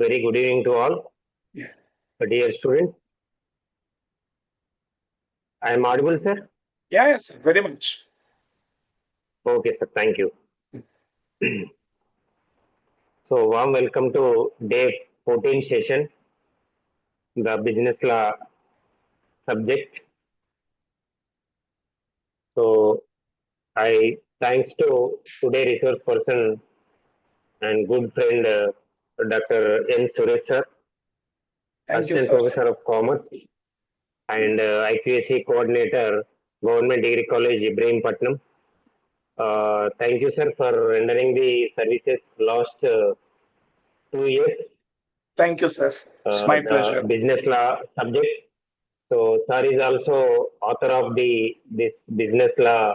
Very good evening to all. Yeah. Dear students, I am audible, sir? Yes, very much. Okay, sir. Thank you. So, warm welcome to day 14 session, the business law subject. So, I thanks to today resource person and good friend Dr. N.SURESH, sir, Thank you, Assistant sir. Professor of Commerce and IQAC Coordinator, Government Degree College, Ibrahimpatnam. Thank you, sir, for rendering the services last 2 years, Thank you, sir. It's my the pleasure. business law subject. So, sir is also author of this business law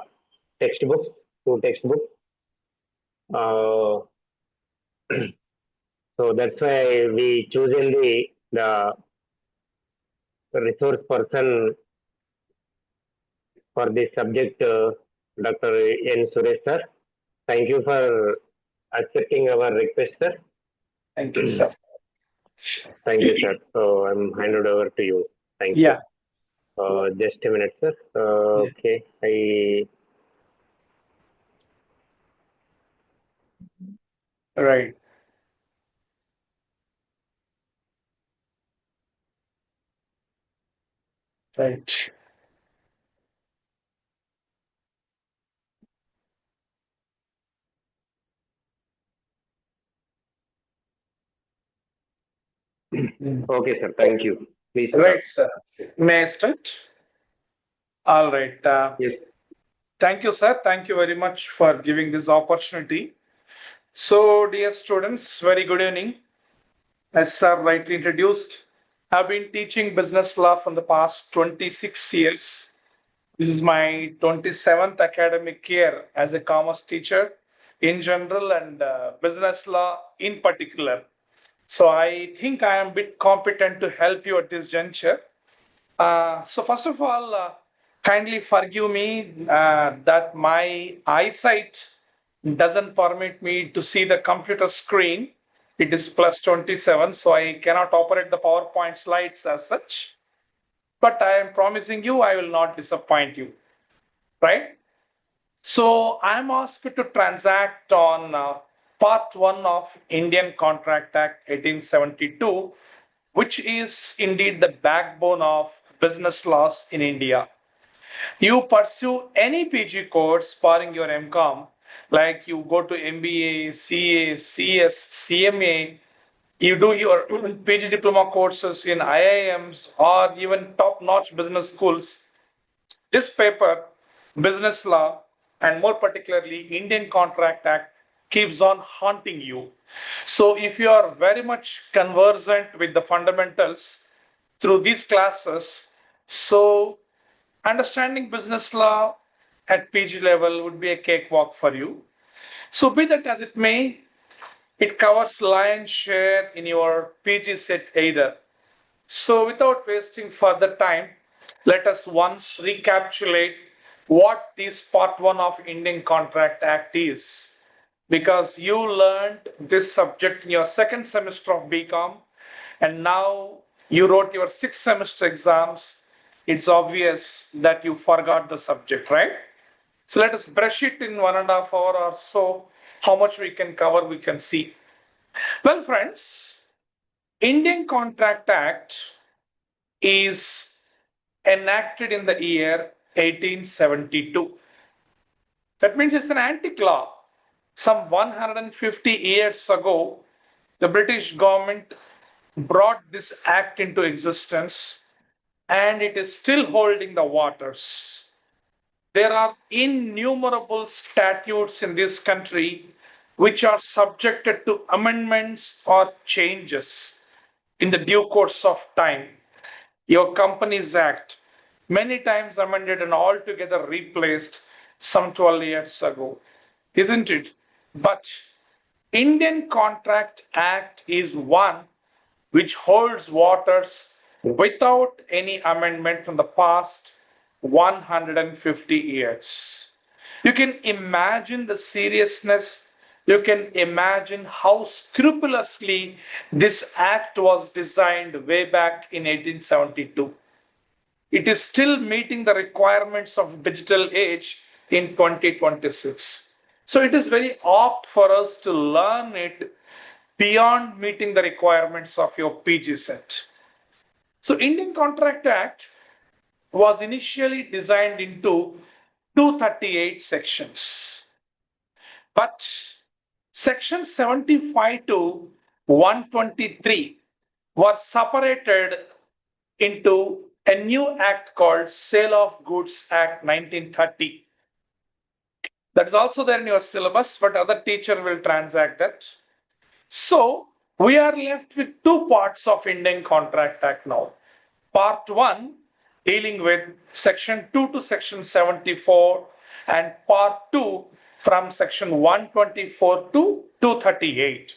textbooks, two textbooks. Uh, so that's why we chosen the resource person for this subject, Dr. N. Suresh, sir. Thank you for accepting our request, sir. Thank you, sir. Thank you, sir. So I'm handed over to you. Thank you. Yeah. Just a minute, sir. Yeah. Okay, Right. Right. Mm. Okay, sir. Thank you. Please start. Right, sir. May I start? All right. Yes. Thank you, sir. Thank you very much for giving this opportunity. So, dear students, very good evening. As sir rightly introduced, I've been teaching business law for the past 26 years. This is my 27th academic year as a commerce teacher in general and business law in particular. So I think I am a bit competent to help you at this juncture. So first of all, kindly forgive me that my eyesight doesn't permit me to see the computer screen. It is plus 27, so I cannot operate the PowerPoint slides as such. But I am promising you I will not disappoint you, right? So I'm asked to transact on part 1 of Indian Contract Act 1872, which is indeed the backbone of business laws in India. You pursue any PG course barring your MCOM, like you go to MBA, CA, CS, CMA, you do your PG diploma courses in IIMs or even top-notch business schools. This paper, business law, and more particularly Indian Contract Act, keeps on haunting you. So if you are very much conversant with the fundamentals through these classes, so understanding business law at PG level would be a cakewalk for you. So be that as it may, it covers lion's share in your PG set either. So without wasting further time, let us once recapitulate what this part 1 of Indian Contract Act is. Because you learned this subject in your second semester of BCom and now you wrote your sixth semester exams, it's obvious that you forgot the subject, right? So let us brush it in 1.5 hours or so. How much we can cover, we can see. Well, friends, Indian Contract Act is enacted in the year 1872. That means it's an antique law. Some 150 years ago, the British government brought this act into existence and it is still holding the waters. There are innumerable statutes in this country which are subjected to amendments or changes in the due course of time. Your Companies Act, many times amended and altogether replaced some 12 years ago, isn't it? But Indian Contract Act is one which holds waters without any amendment from the past 150 years. You can imagine the seriousness You can imagine how scrupulously this act was designed way back in 1872. It is still meeting the requirements of digital age in 2026. So it is very apt for us to learn it beyond meeting the requirements of your PG set. So Indian Contract Act was initially designed into 238 sections. But section 75 to 123 were separated into a new act called Sale of Goods Act 1930. That is also there in your syllabus, but other teacher will transact that. So we are left with two parts of Indian Contract Act now. Part 1 dealing with section 2 to section 74 and part 2 from section 124 to 238.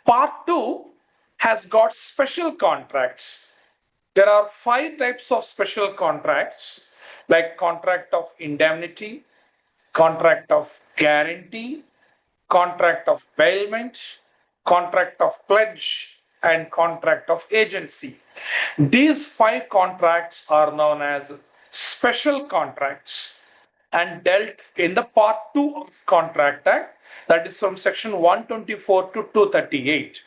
Part 2 has got special contracts. There are 5 types of special contracts, like contract of indemnity, contract of guarantee, contract of bailment, contract of pledge, and contract of agency. These 5 contracts are known as special contracts and dealt in the part 2 of Contract Act, that is from section 124 to 238.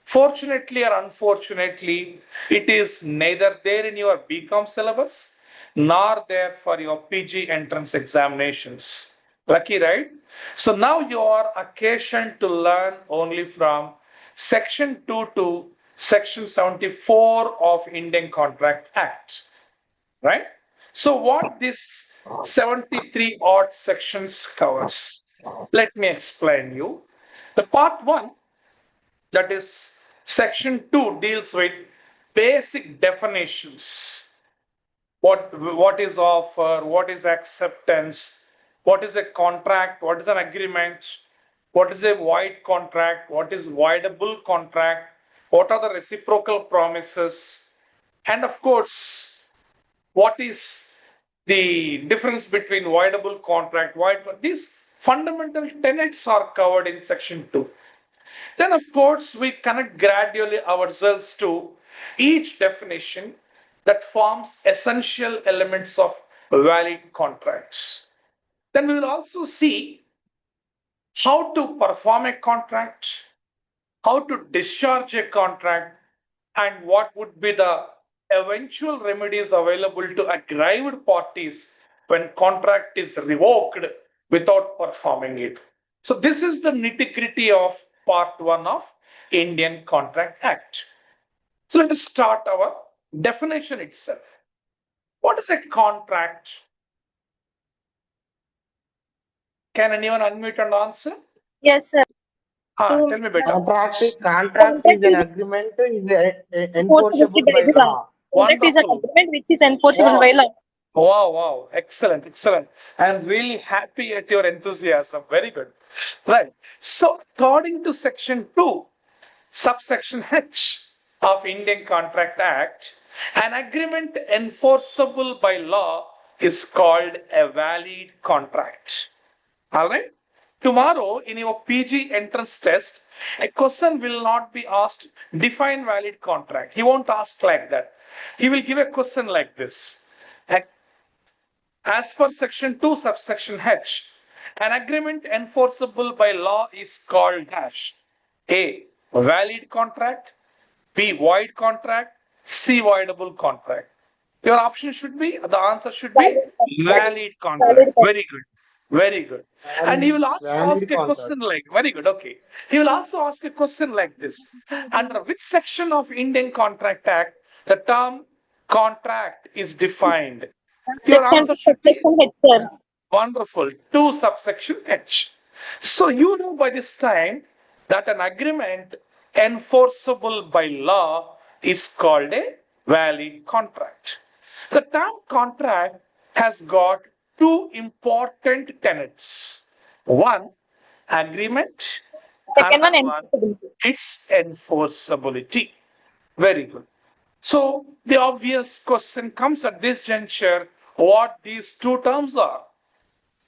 Fortunately or unfortunately, it is neither there in your BCom syllabus nor there for your PG entrance examinations. Lucky, right? So now you are occasioned to learn only from section 2 to section 74 of Indian Contract Act, right? So what this 73 odd sections covers? Let me explain you. The part 1, that is section 2, deals with basic definitions. What is offer, what is acceptance, what is a contract, what is an agreement, what is a void contract, what is voidable contract, what are the reciprocal promises, and of course, what is the difference between voidable contract, void. These fundamental tenets are covered in section 2. Then, of course, we connect gradually ourselves to each definition that forms essential elements of valid contracts. Then we will also see how to perform a contract, how to discharge a contract, and what would be the eventual remedies available to aggrieved parties when contract is revoked without performing it. So this is the nitty-gritty of part 1 of Indian Contract Act. So let us start our definition itself. What is a contract? Can anyone unmute and answer? Yes, sir. Tell To me better. Contract is contract an is agreement is enforceable enforceable by by the law. law. Contract is an Wonderful. agreement which is enforceable Wow. by law. Wow, wow. Excellent, excellent. I'm really happy at your enthusiasm. Very good. Right. So, according to section 2, subsection H of Indian Contract Act, an agreement enforceable by law is called a valid contract. All right. Tomorrow in your PG entrance test, a question will not be asked, define valid contract. He won't ask like that. He will give a question like this. As per section 2, subsection H, an agreement enforceable by law is called dash. A, valid contract. B, void contract. C, voidable contract. Your option should be, the answer should be Valid contract. valid Valid contract. contract. Very good. Very good. And he will also Valid ask a contract. question like, very good, okay. He will also ask a question like this. Under which section of Indian Contract Act the term contract is defined? Your Section answer should be subsection H, sir. wonderful. 2 subsection H. So you know by this time that an agreement enforceable by law is called a valid contract. The term contract has got 2 important tenets. One, agreement. Second one, Another one, enforceability. its enforceability. Very good. So the obvious question comes at this juncture, what these two terms are.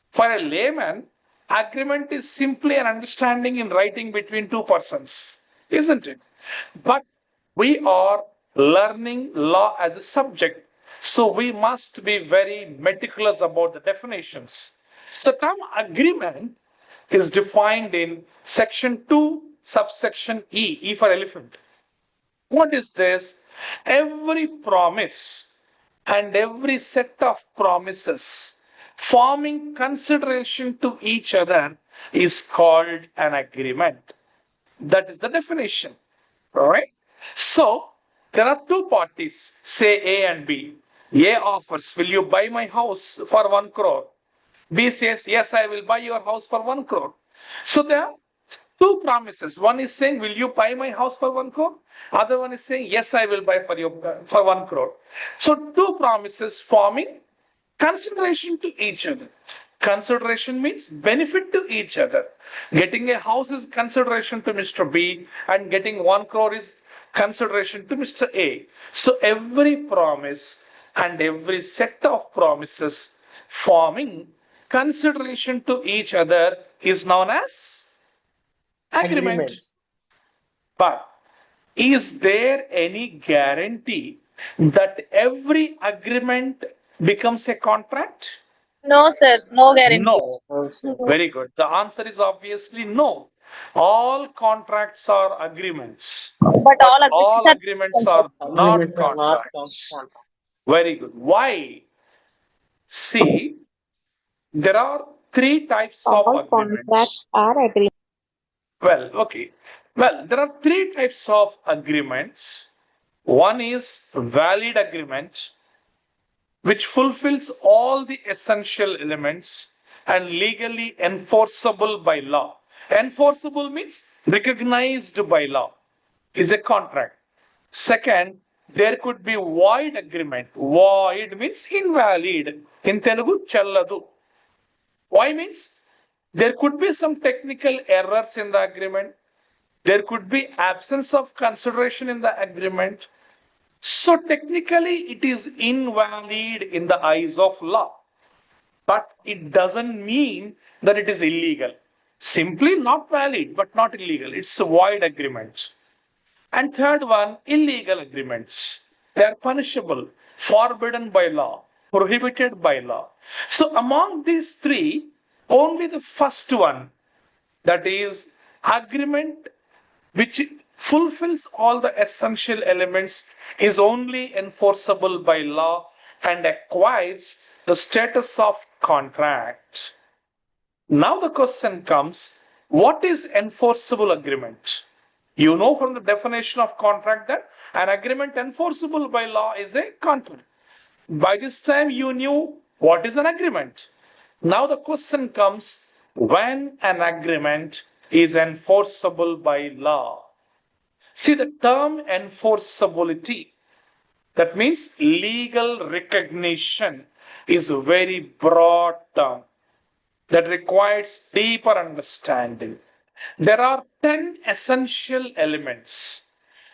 For a layman, agreement is simply an understanding in writing between two persons, isn't it? But we are learning law as a subject, so we must be very meticulous about the definitions. The term agreement is defined in section 2, subsection E for elephant. What is this? Every promise and every set of promises forming consideration to each other is called an agreement. That is the definition. All right. So there are two parties, say A and B. A offers, will you buy my house for 1 crore? B says, yes, I will buy your house for 1 crore. So there are two promises. One is saying, will you buy my house for 1 crore? Other one is saying, yes, I will buy for 1 crore. So two promises forming consideration to each other. Consideration means benefit to each other. Getting a house is consideration to Mr. B, and getting 1 crore is consideration to Mr. A. So every promise and every set of promises forming consideration to each other is known as agreement. But is there any guarantee that every agreement becomes a contract? No, sir. No guarantee. No. Also, Very good. The answer is obviously no. All contracts are agreements, But but all agreements agreements are not agreements are not contracts. Very good. Why? See, there are three types of All agreements. contracts are agreements. Well, okay. Well, there are three types of agreements. One is valid agreement, which fulfills all the essential elements and legally enforceable by law. Enforceable means recognized by law, is a contract. Second, there could be void agreement. Void means invalid. In Telugu, challadu. Why means there could be some technical errors in the agreement. There could be absence of consideration in the agreement. So technically it is invalid in the eyes of law, but it doesn't mean that it is illegal. Simply not valid, but not illegal. It's a void agreement. And third one, illegal agreements. They are punishable, forbidden by law, prohibited by law. So among these three, only the first one, that is agreement which fulfills all the essential elements, is only enforceable by law and acquires the status of contract. Now the question comes, what is enforceable agreement? You know from the definition of contract that an agreement enforceable by law is a contract. By this time you knew what is an agreement. Now the question comes, when an agreement is enforceable by law. See, the term enforceability, that means legal recognition, is a very broad term that requires deeper understanding. There are 10 essential elements.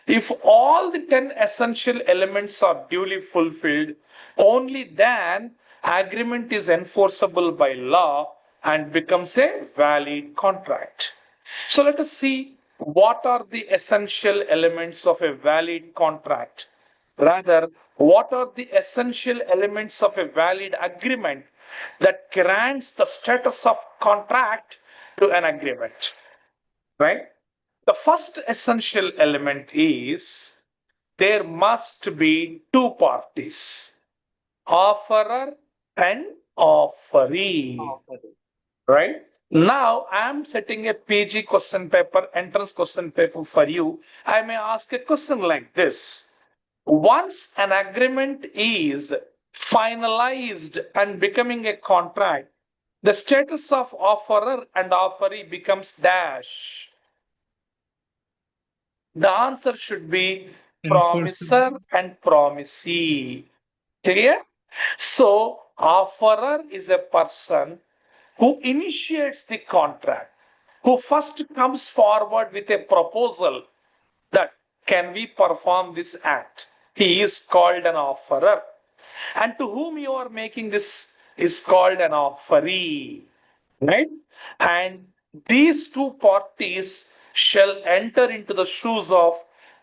If all the 10 essential elements are duly fulfilled, only then agreement is enforceable by law and becomes a valid contract. So let us see what are the essential elements of a valid contract. Rather, what are the essential elements of a valid agreement that grants the status of contract to an agreement? Right? The first essential element is there must be two parties, offerer and offeree. Right? Now I am setting a PG question paper, entrance question paper for you. I may ask a question like this. Once an agreement is finalized and becoming a contract, the status of offerer and offeree becomes dash. The answer should be promiser and promisee. Clear? So, offerer is a person who initiates the contract, who first comes forward with a proposal that can we perform this act. He is called an offerer. And to whom you are making this is called an offeree. right? And these two parties shall enter into the shoes of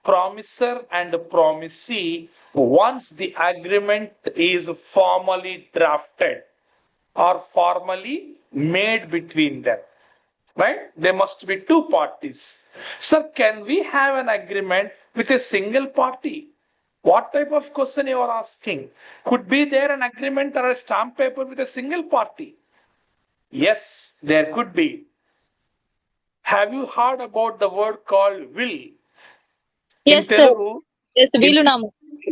promisor and promisee once the agreement is formally drafted or formally made between them. Right? There must be two parties. Sir, can we have an agreement with a single party? What type of question you are asking? Could be there an agreement or a stamp paper with a single party? Yes, there could be. Have you heard about the word called will? In Yes, sir. Telugu, Yes, in Vilunam.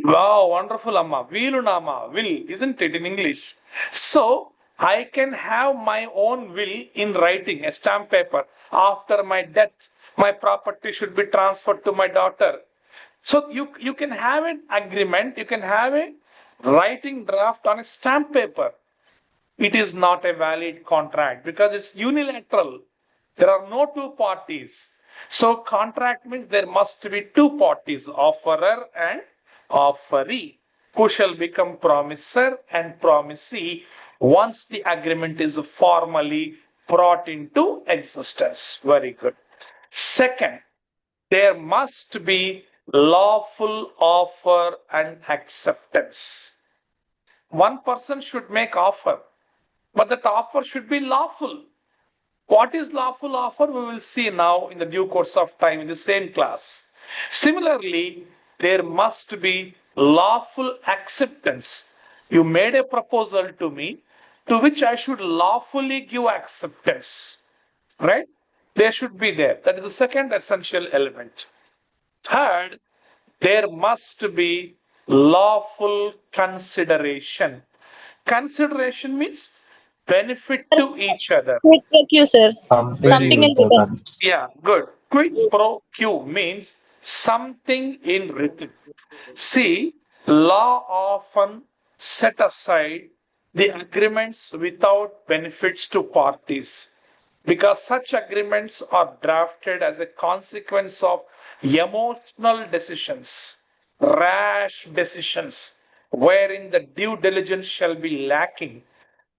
wow, wonderful, Amma. Vilunama, will, isn't it in English? So I can have my own will in writing, a stamp paper. After my death, my property should be transferred to my daughter. So you can have an agreement, you can have a writing draft on a stamp paper. It is not a valid contract because it's unilateral. There are no two parties. So contract means there must be two parties, offerer and offeree, who shall become promisor and promisee once the agreement is formally brought into existence. Very good. Second, there must be lawful offer and acceptance. One person should make offer, but that offer should be lawful. What is lawful offer? We will see now in the due course of time in the same class. Similarly, there must be lawful acceptance. You made a proposal to me to which I should lawfully give acceptance. Right? They should be there. That is the second essential element. Third, there must be lawful consideration. Consideration means benefit to each other. Quid pro quo, sir. Very Something good. in return. Yeah, good. Quid pro quo means something in written. See, law often set aside the agreements without benefits to parties because such agreements are drafted as a consequence of emotional decisions, rash decisions, wherein the due diligence shall be lacking.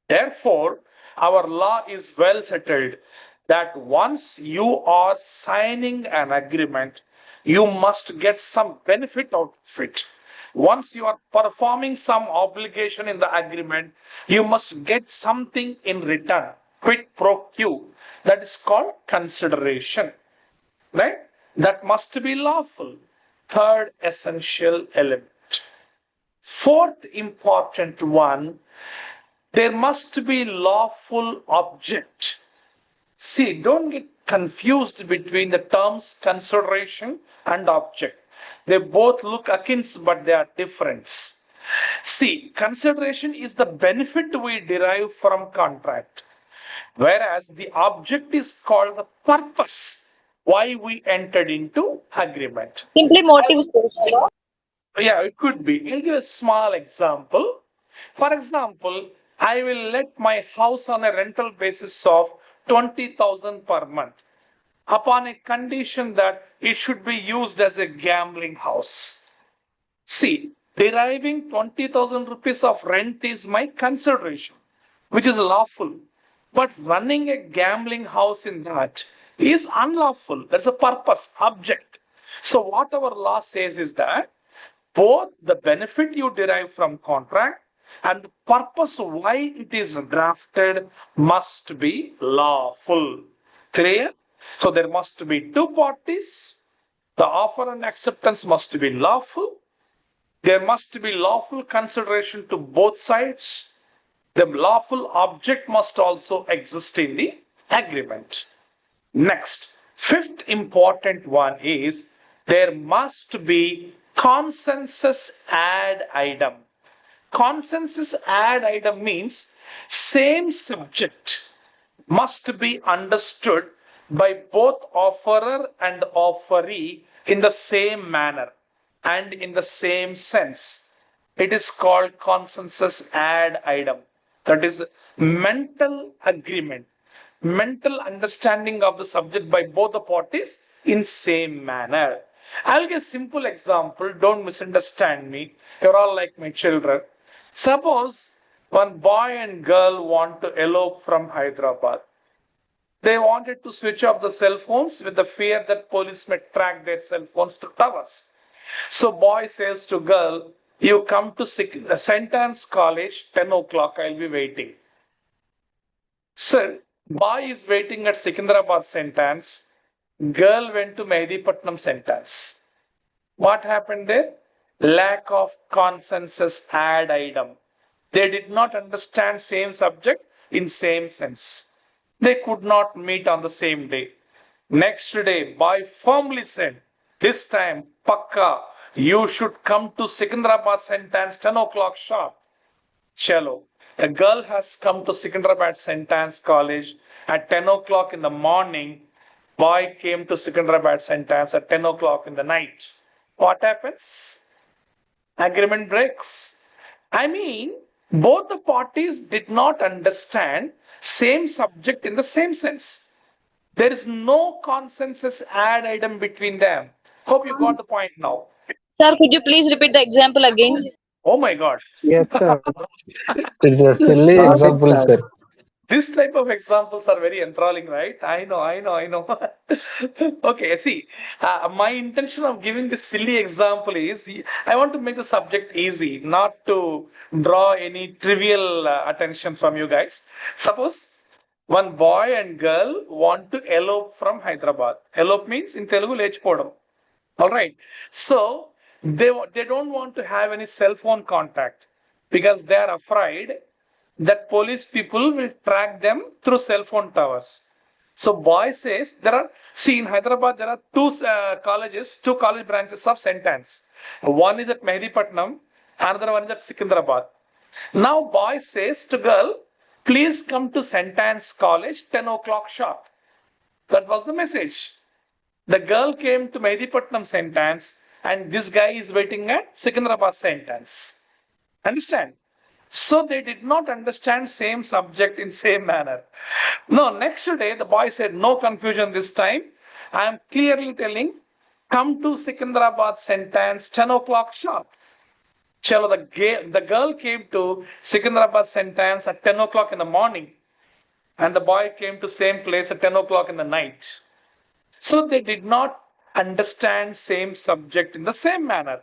Therefore, our law is well settled that once you are signing an agreement, you must get some benefit out of it. Once you are performing some obligation in the agreement, you must get something in return. Quid pro quo. That is called consideration. Right? That must be lawful. Third essential element. Fourth important one, there must be lawful object. See, don't get confused between the terms consideration and object. They both look akin, but they are different. See, consideration is the benefit we derive from contract, whereas the object is called the purpose why we entered into agreement. Simply motives, sir. Yeah, it could be. I'll give a small example. For example, I will let my house on a rental basis of 20,000 per month upon a condition that it should be used as a gambling house. See, deriving 20,000 rupees of rent is my consideration, which is lawful. But running a gambling house in that is unlawful. That's a purpose, object. So, what our law says is that both the benefit you derive from contract and the purpose why it is drafted must be lawful. Clear? So there must be two parties. The offer and acceptance must be lawful. There must be lawful consideration to both sides. The lawful object must also exist in the agreement. Next, fifth important one is there must be consensus ad idem. Consensus ad idem means same subject must be understood by both offerer and offeree in the same manner and in the same sense. It is called consensus ad idem. That is mental agreement, mental understanding of the subject by both the parties in same manner. I'll give a simple example. Don't misunderstand me. You're all like my children. Suppose one boy and girl want to elope from Hyderabad. They wanted to switch off the cell phones with the fear that police may track their cell phones to towers. So boy says to girl, you come to St. Anne's College, 10 o'clock, I'll be waiting. Sir, boy is waiting at Secunderabad St. Anne's. Girl went to Mehdipatnam St. Anne's. What happened there? Lack of consensus ad idem. They did not understand same subject in same sense. They could not meet on the same day. Next day, boy firmly said, this time, Pakka, you should come to Secunderabad St. Anne's 10 o'clock sharp. Chalo. A girl has come to Secunderabad St. Anne's College at 10 o'clock in the morning. Boy came to Secunderabad St. Anne's at 10 o'clock in the night. What happens? Agreement breaks. I mean, both the parties did not understand same subject in the same sense. There is no consensus ad item between them. Hope you got the point now. Sir, could you please repeat the example again? Oh my God. Yes, sir. It's a silly Got it, example, sir. sir. This type of examples are very enthralling, right? I know. Okay, see, my intention of giving this silly example is I want to make the subject easy, not to draw any trivial attention from you guys. Suppose one boy and girl want to elope from Hyderabad. Elope means in Telugu lechipodam. All right. So they don't want to have any cell phone contact because they are afraid that police people will track them through cell phone towers. So boy says in Hyderabad there are two college branches of St. Anne's. One is at Mehdipatnam, another one is at Secunderabad. Now boy says to girl, please come to St. Anne's College 10 o'clock sharp. That was the message. The girl came to Mehdipatnam St. Anne's and this guy is waiting at Secunderabad St. Anne's. Understand? So they did not understand same subject in same manner. No, next day the boy said, no confusion this time. I am clearly telling, come to Secunderabad St. Anne's 10 o'clock sharp. Chalo, the girl came to Secunderabad St. Anne's at 10 o'clock in the morning. And the boy came to same place at 10 o'clock in the night. So they did not understand same subject in the same manner.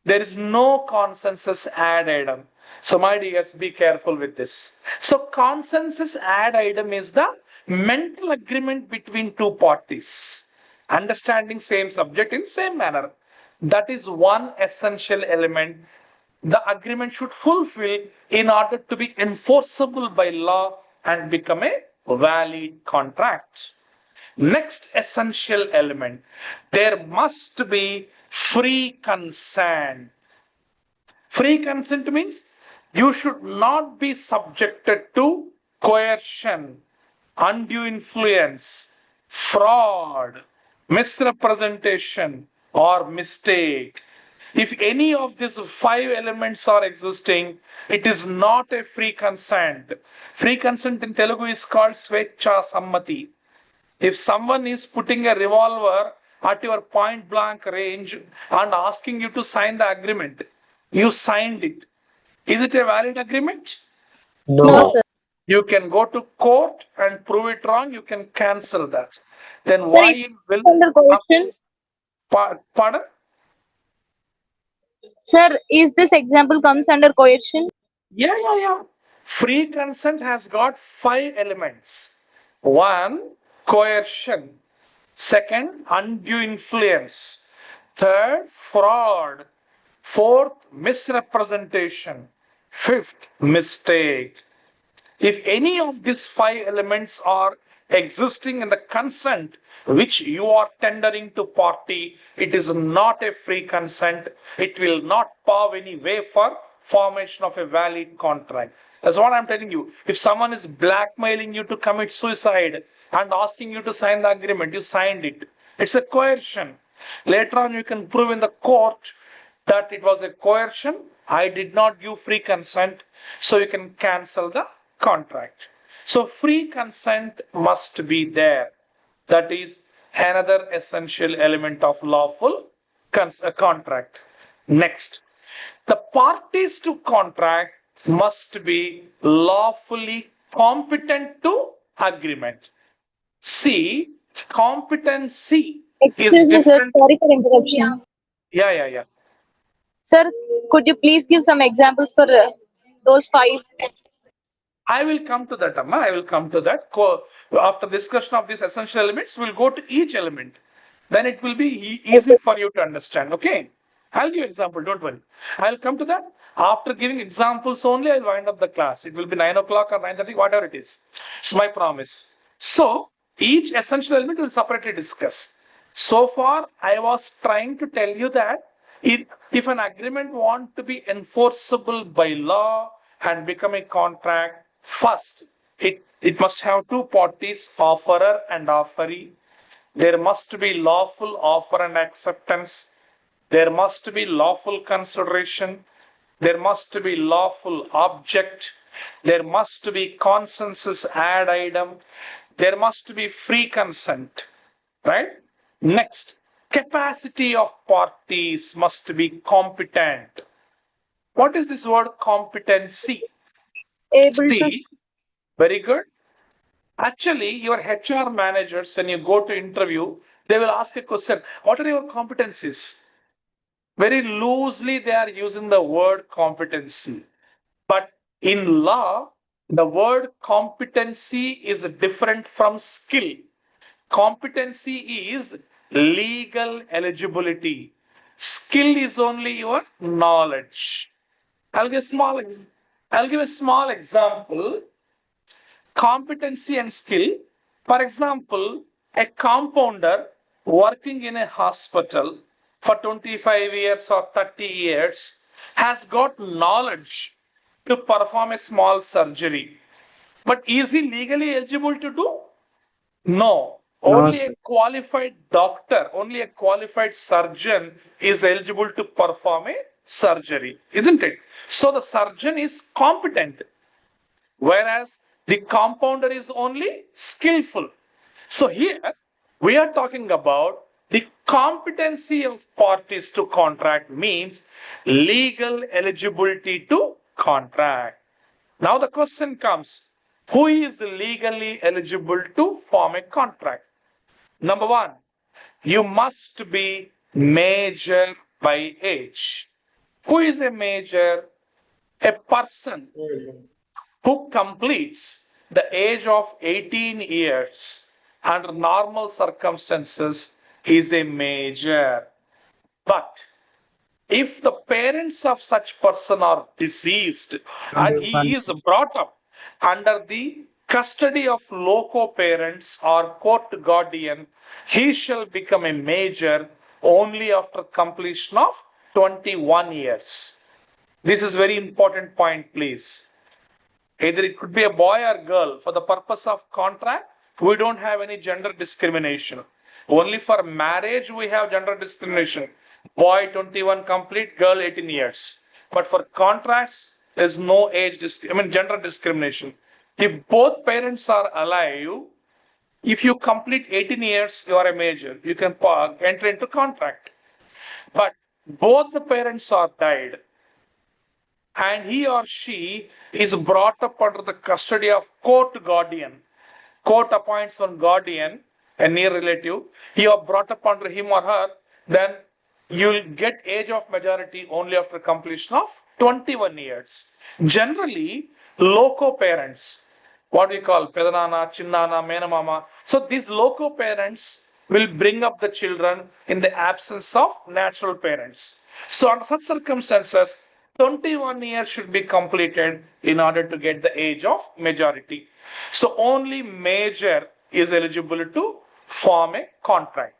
There is no consensus ad item. So my dears, be careful with this. So consensus ad item is the mental agreement between two parties. Understanding same subject in same manner. That is one essential element the agreement should fulfill in order to be enforceable by law and become a valid contract. Next essential element, there must be free consent. Free consent means you should not be subjected to coercion, undue influence, fraud, misrepresentation, or mistake. If any of these 5 elements are existing, it is not a free consent. Free consent in Telugu is called Swecha Sammati. If someone is putting a revolver at your point blank range and asking you to sign the agreement, you signed it. Is it a valid agreement? No, No. sir. You can go to court and prove it wrong. You can cancel that. Then Sir, why is will under coercion? pardon? Sir, is this example comes under coercion? Yeah. Free consent has got 5 elements. 1, coercion. Second, undue influence. Third, fraud. Fourth, misrepresentation. Fifth, mistake. If any of these 5 elements are existing in the consent which you are tendering to party, it is not a free consent. It will not pave any way for formation of a valid contract. That's what I'm telling you. If someone is blackmailing you to commit suicide and asking you to sign the agreement, you signed it. It's a coercion. Later on, you can prove in the court that it was a coercion. I did not give free consent, so you can cancel the contract. So free consent must be there. That is another essential element of lawful contract. Next, the parties to contract must be lawfully competent to agreement. See, competency is Excuse me, sir. different. Sorry for interruption. Yeah. Sir, could you please give some examples for those five? I will come to that, Amma. I will come to that. After discussion of these essential elements, we'll go to each element. Then it will be easy for you to understand. Okay. I'll give example. Don't worry. I'll come to that. After giving examples only, I'll wind up the class. It will be 9 o'clock or 9:30, whatever it is. It's my promise. So each essential element will separately discuss. So far, I was trying to tell you that if an agreement want to be enforceable by law and become a contract, first it must have two parties, offerer and offeree. There must be lawful offer and acceptance. There must be lawful consideration. There must be lawful object. There must be consensus ad item. There must be free consent. Right? Next, capacity of parties must be competent. What is this word competency? Able to. See, very good. Actually, your HR managers, when you go to interview, they will ask a question, what are your competencies? Very loosely, they are using the word competency. But in law, the word competency is different from skill. Competency is legal eligibility. Skill is only your knowledge. I'll give a small example. Competency and skill. For example, a compounder working in a hospital for 25 years or 30 years has got knowledge to perform a small surgery. But is he legally eligible to do? No. No, Only sir. a qualified doctor, only a qualified surgeon is eligible to perform a surgery, isn't it? So the surgeon is competent, whereas the compounder is only skillful. So here we are talking about the competency of parties to contract means legal eligibility to contract. Now the question comes, who is legally eligible to form a contract? Number one, you must be major by age. Who is a major? A person who completes the age of 18 years under normal circumstances is a major. But if the parents of such person are deceased and he is brought up under the custody of loco parents or court guardian, he shall become a major only after completion of 21 years. This is very important point, please. Either it could be a boy or girl. For the purpose of contract, we don't have any gender discrimination. Only for marriage, we have gender discrimination. Boy 21 complete, girl 18 years. But for contracts, there's no gender discrimination. If both parents are alive, if you complete 18 years, you are a major. You can enter into contract. But both the parents are died, and he or she is brought up under the custody of court guardian. Court appoints one guardian, a near relative. You are brought up under him or her, then you will get age of majority only after completion of 21 years. Generally, loco parents, what we call Pedanana, Chinnana, Menamama. So these loco parents will bring up the children in the absence of natural parents. So under such circumstances, 21 years should be completed in order to get the age of majority. So only major is eligible to form a contract.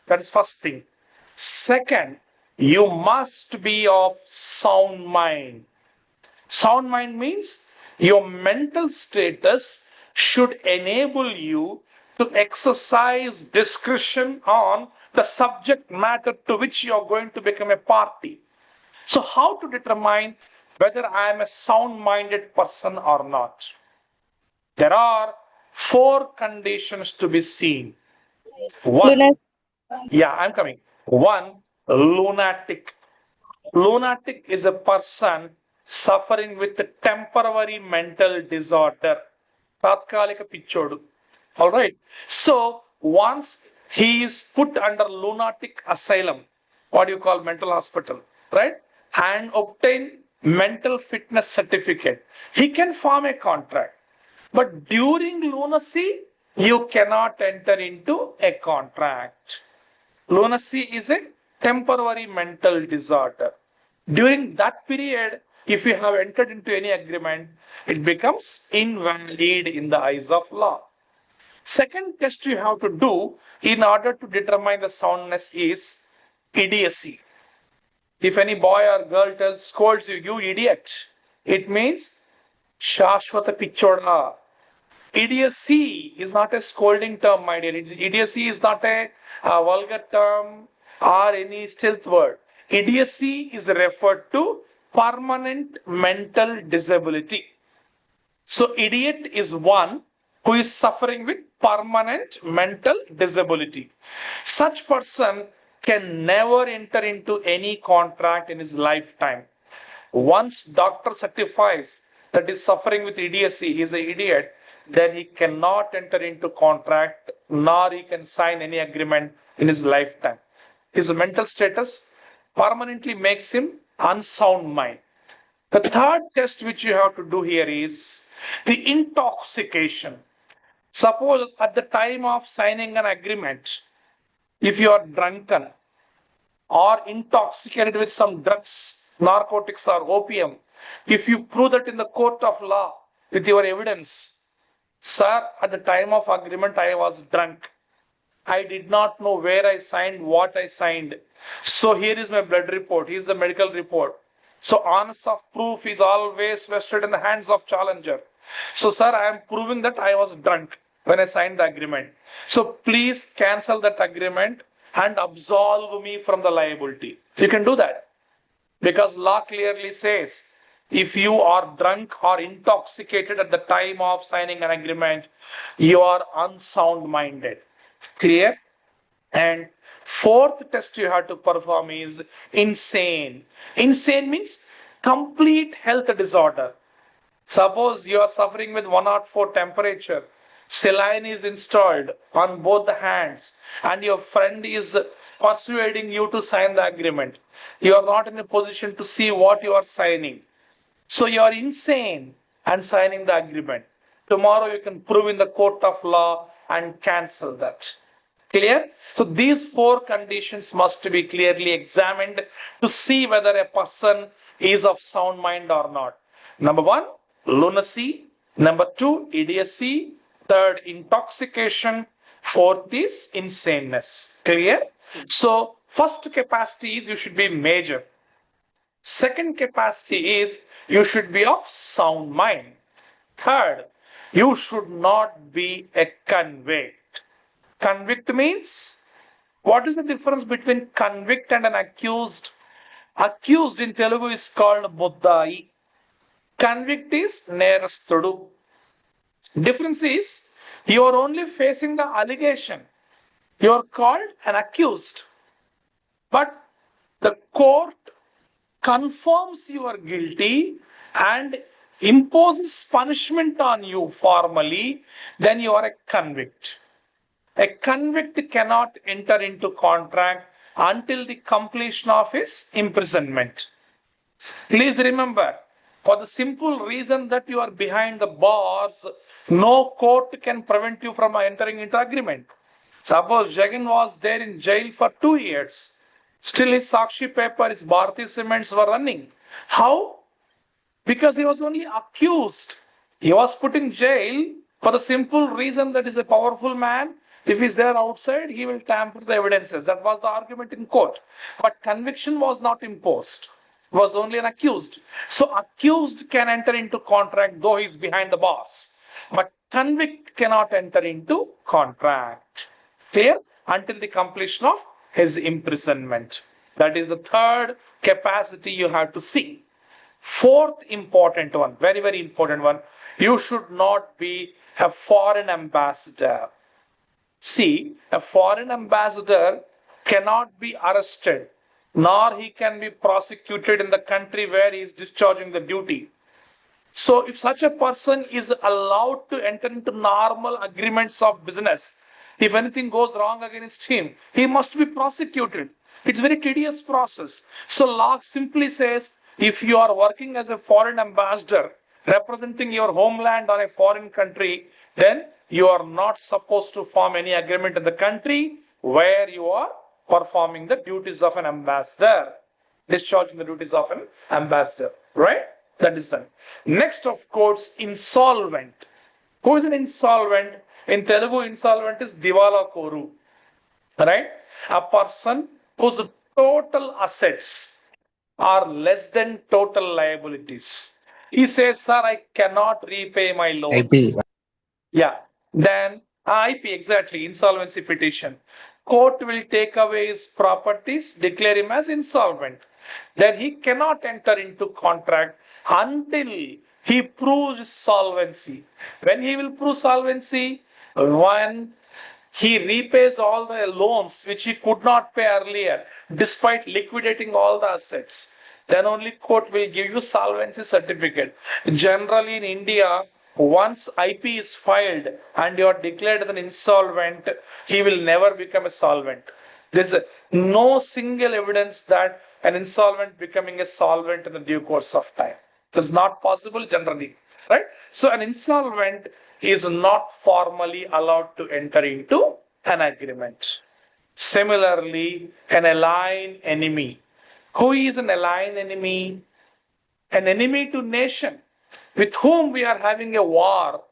That is first thing. Second, you must be of sound mind. Sound mind means your mental status should enable you to exercise discretion on the subject matter to which you are going to become a party. So how to determine whether I am a sound-minded person or not? There are 4 conditions to be seen. One, Lunas. I'm coming. One, lunatic. Lunatic is a person suffering with a temporary mental disorder. Tatkalika pichodu. All right. So once he is put under lunatic asylum, what do you call mental hospital, right? And obtain mental fitness certificate, he can form a contract. But during lunacy, you cannot enter into a contract. Lunacy is a temporary mental disorder. During that period, if you have entered into any agreement, it becomes invalid in the eyes of law. Second test you have to do in order to determine the soundness is idiocy. If any boy or girl scolds you, you idiot, it means Shashwata Pichoda. Idiocy is not a scolding term, my dear. Idiocy is not a vulgar term or any stealth word. Idiocy is referred to permanent mental disability. So, idiot is one who is suffering with permanent mental disability. Such person can never enter into any contract in his lifetime. Once doctor certifies that is suffering with idiocy, he is an idiot, then he cannot enter into contract nor he can sign any agreement in his lifetime. His mental status permanently makes him unsound mind. The third test which you have to do here is the intoxication. Suppose at the time of signing an agreement, if you are drunken or intoxicated with some drugs, narcotics or opium, if you prove that in the court of law with your evidence, sir, at the time of agreement I was drunk. I did not know where I signed, what I signed. So here is my blood report. Here is the medical report. So honest of proof is always vested in the hands of challenger. So sir, I am proving that I was drunk when I signed the agreement. So please cancel that agreement and absolve me from the liability. You can do that. Because law clearly says, if you are drunk or intoxicated at the time of signing an agreement, you are unsound minded. Clear? And fourth test you have to perform is insane. Insane means complete health disorder. Suppose you are suffering with 104 temperature, saline is installed on both the hands, and your friend is persuading you to sign the agreement. You are not in a position to see what you are signing. So you are insane and signing the agreement. Tomorrow you can prove in the court of law and cancel that. Clear? So these four conditions must be clearly examined to see whether a person is of sound mind or not. Number one, lunacy. Number two, idiocy. Third, intoxication. Fourth is insaneness. Clear? So first capacity is you should be major. Second capacity is you should be of sound mind. Third, you should not be a convict. Convict means, what is the difference between convict and an accused? Accused in Telugu is called muddai. Convict is nerastudu. Difference is, you are only facing the allegation. You are called an accused. But the court confirms you are guilty and imposes punishment on you formally, then you are a convict. A convict cannot enter into contract until the completion of his imprisonment. Please remember, for the simple reason that you are behind the bars, no court can prevent you from entering into agreement. Suppose Jagan was there in jail for 2 years. Still his Sakshi paper, his Bharati cements were running. How? Because he was only accused. He was put in jail for the simple reason that he's a powerful man. If he's there outside, he will tamper the evidences. That was the argument in court. But conviction was not imposed. It was only an accused. So accused can enter into contract though he's behind the bars. But convict cannot enter into contract. Clear? Until the completion of his imprisonment. That is the third capacity you have to see. Fourth important one, very, very important one, you should not be a foreign ambassador. See, a foreign ambassador cannot be arrested, nor he can be prosecuted in the country where he is discharging the duty. So if such a person is allowed to enter into normal agreements of business, if anything goes wrong against him, he must be prosecuted. It's a very tedious process. So law simply says, if you are working as a foreign ambassador representing your homeland on a foreign country, then you are not supposed to form any agreement in the country where you are performing the duties of an ambassador, discharging the duties of an ambassador, right? That is done. Next, of course, insolvent. Who is an insolvent? In Telugu, insolvent is Diwala Koru, right? A person whose total assets are less than total liabilities. He says, sir, I cannot repay my loans. IP. Yeah. Then IP, exactly, insolvency petition. Court will take away his properties, declare him as insolvent. Then he cannot enter into contract until he proves solvency. When he will prove solvency? When he repays all the loans which he could not pay earlier, despite liquidating all the assets. Then only court will give you solvency certificate. Generally in India, once IP is filed and you are declared as an insolvent, he will never become a solvent. There's no single evidence that an insolvent becoming a solvent in the due course of time. That's not possible generally, right? So an insolvent is not formally allowed to enter into an agreement. Similarly, an aligned enemy. Who is an aligned enemy? An enemy to nation with whom we are having a war,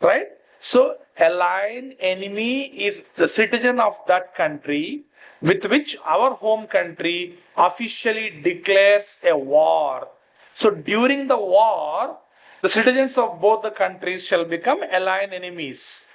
right? So, aligned enemy is the citizen of that country with which our home country officially declares a war. So, during the war, the citizens of both the countries shall become aligned enemies.